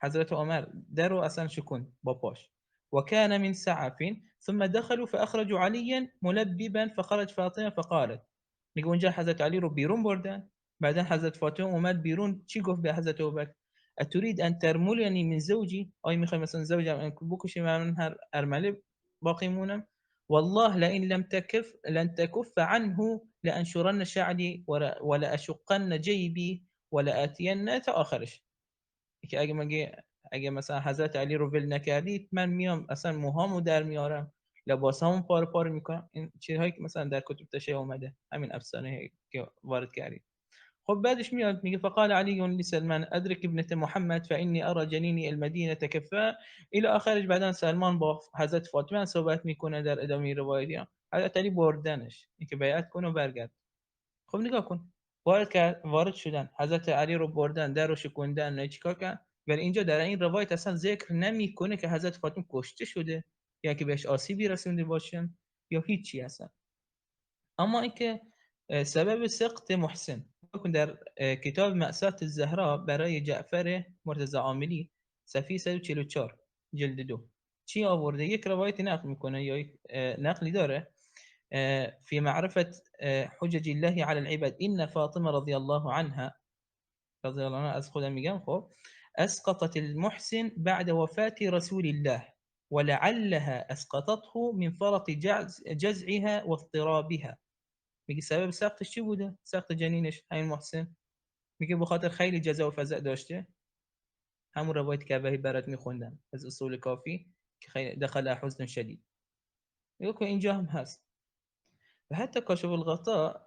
حضرت عمر درو اصلا شکن با پاش. وكان من سعف ثم دخلوا فاخرجوا عليا ملببا فخرج فاطمه فقالت، میگه اونجا حضرت علی رو بیرون بردن، بعدا حضرت فاطمه اومد بیرون، چی گفت به حضرت ابوبکر؟ اتريد ان ترملني من زوجي؟ آیا میخوای مثلا زوجم بکشی من هر ارمله باقی مونم؟ والله لن تكف عنه لانشرن شعري ولا اشقن جيبي ولا اتين تا آخرش. که اگه مثلا حضرت علی رو ول نکردید من میام اصلا موهامو در میارم، لباسامو پاره پاره میکنم. این چیزهایی که مثلا در کتب تشیع اومده، همین افسانه که وارد کردید. خب بعدش میاد میگه فقال علی لسلمان ادرك ابنه محمد فاني ارى جنيني المدينه كفاء الى آخرش. بعدا سلمان با حضرت فاطمه صحبت میکنه در ادامه روایت. حضرت علی بردنش اینکه بیعت کنه و برگرد. خب نگاه کن، وارد شدن، حضرت علی رو بردن، در رو شکوندن، نه چیکار کردن؟ ولی اینجا در این روایت اصلا ذکر نمیکنه که حضرت فاطمه کشته شده یا که بهش آسیبی رسونده باشن یا هیچی اصلا. اما اینکه سبب سقط محسن در کتاب مأساة الزهراء برای جعفر مرتضی عاملی صفحه 144 جلد 2 چی آورده؟ یک روایت نقل میکنه یا یک نقلی داره في معرفة حجج الله على العباد إن فاطمة رضي الله عنها از خودم میگم خب اسقطت المحسن بعد وفاة رسول الله ولعلها اسقطته من فرط جزعها واضطرابها. میگه سبب سقطش چی بوده؟ سقط جنینش همین محسن، میگه به خاطر خیلی جزع و فزع داشته. همون روایت که اولی برات میخوندم از اصول کافی که خیلی دخل حزن شدید. میگه که اینجا هم هست. و حتی کاشف الغطاء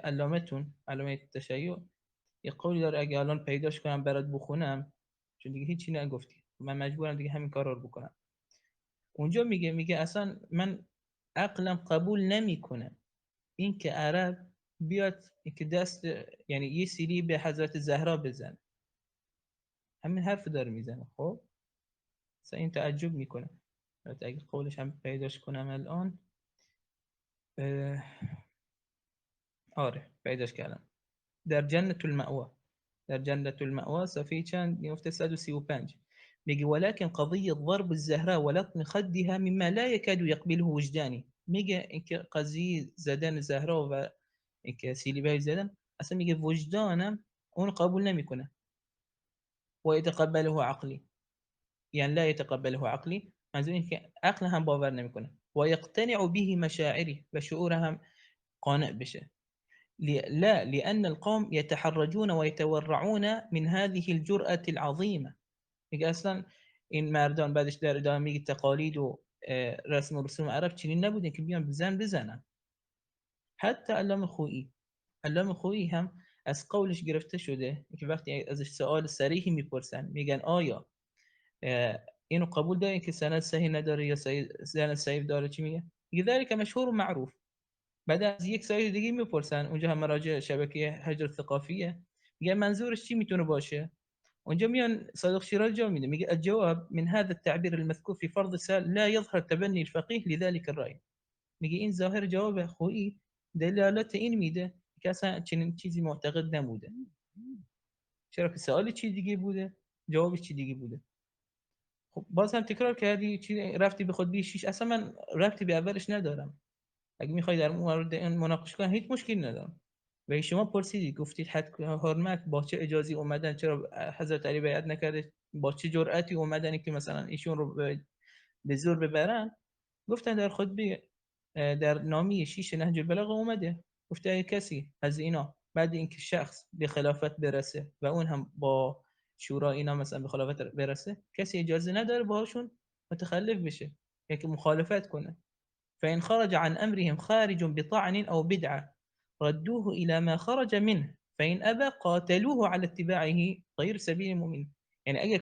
علامه تشیع یه قولی داره، اگه الان پیداش کنم برات بخونم چون دیگه هیچی نگفتی، من مجبورم دیگه همین کارا رو بکنم. اونجا میگه اصلا من عقلم قبول نمیکنه این که عرب بیاد که دست یعنی یه سیلی به حضرت زهرا بزنه، همین حرف داره میزنه. خب اصلا این تعجب میکنه. اگه قولش هم پیداش کنم الان آره پیداش کردم در جنة المأوى صفحه چند میفته 135 میگه ولكن قضية ضرب الزهراء ولطم خدها مما لا يكاد يقبله وجداني. میگه اینکه قضیه زدن زهرا و اینکه سیلیبای زدن اصلا میگه وجدانم اون قبول نمیکنه. و يتقبله عقلي، يعني لا يتقبله عقلي، منظور اینکه عقل هم باور نمیکنه. و يقتنع به مشاعري، و شعور هم قانع بشه. لا لأن القوم يتحرجون ويتورعون من هذه الجرأة العظيمة. میگه اصلا این مردان، بعدش در ادامه میگه تقالید و رسم و رسوم عرب چنین نبودن که بیان بزنن. حتی علامه خویی هم از قولش گرفته شده که وقتی ازش سوال صریحی میپرسن میگن آیا اینو قبول دارین که سند صحیح نداره یا سند صحیح داره، چی میگه؟ میگه ذلك مشهور و معروف. بعد از یک سایت دیگه میپرسن، اونجا هم مراجع شبکه هجر ثقافیه، میگه منظورش چی میتونه باشه؟ اونجا میان صادق شیرازی جواب میده، میگه الجواب من هذا التعبير المذكور في فرض السائل لا يظهر تبني الفقيه لذلك الرأي. میگه این ظاهر جواب خویی دلالت این میده که اصلا چنین چیزی معتقد نبوده. چرا که سوالی چی دیگه بوده، جوابش چی دیگه بوده. خب باز هم تکرار کردی چی رفتی به خود بی شیش، اصلا من رفتی به اولش ندارم. اگه میخوای در مورد این مناقشه کنی هیچ مشکلی ندارم. و شما پرسیدید گفتید حد حرمت با چه اجازی اومدن، چرا حضرت علی بیعت نکرده، با چه جرأتی اومدن که مثلا ایشون رو به زور ببرن؟ گفتن در خطبه در نامی 6 نهج البلاغه اومده، گفته اگه کسی از اینا بعد اینکه شخص به خلافت برسه و اون هم با شورا اینا مثلا به خلافت برسه، کسی اجازه نداره باهاشون متخلف بشه یا که مخالفت کنه. فإن خرج عن أمرهم خارج بطعن أو بدعة ردوه إلى ما خرج منه فإن أبى قاتلوه على اتباعه غير سبيل المؤمنين. يعني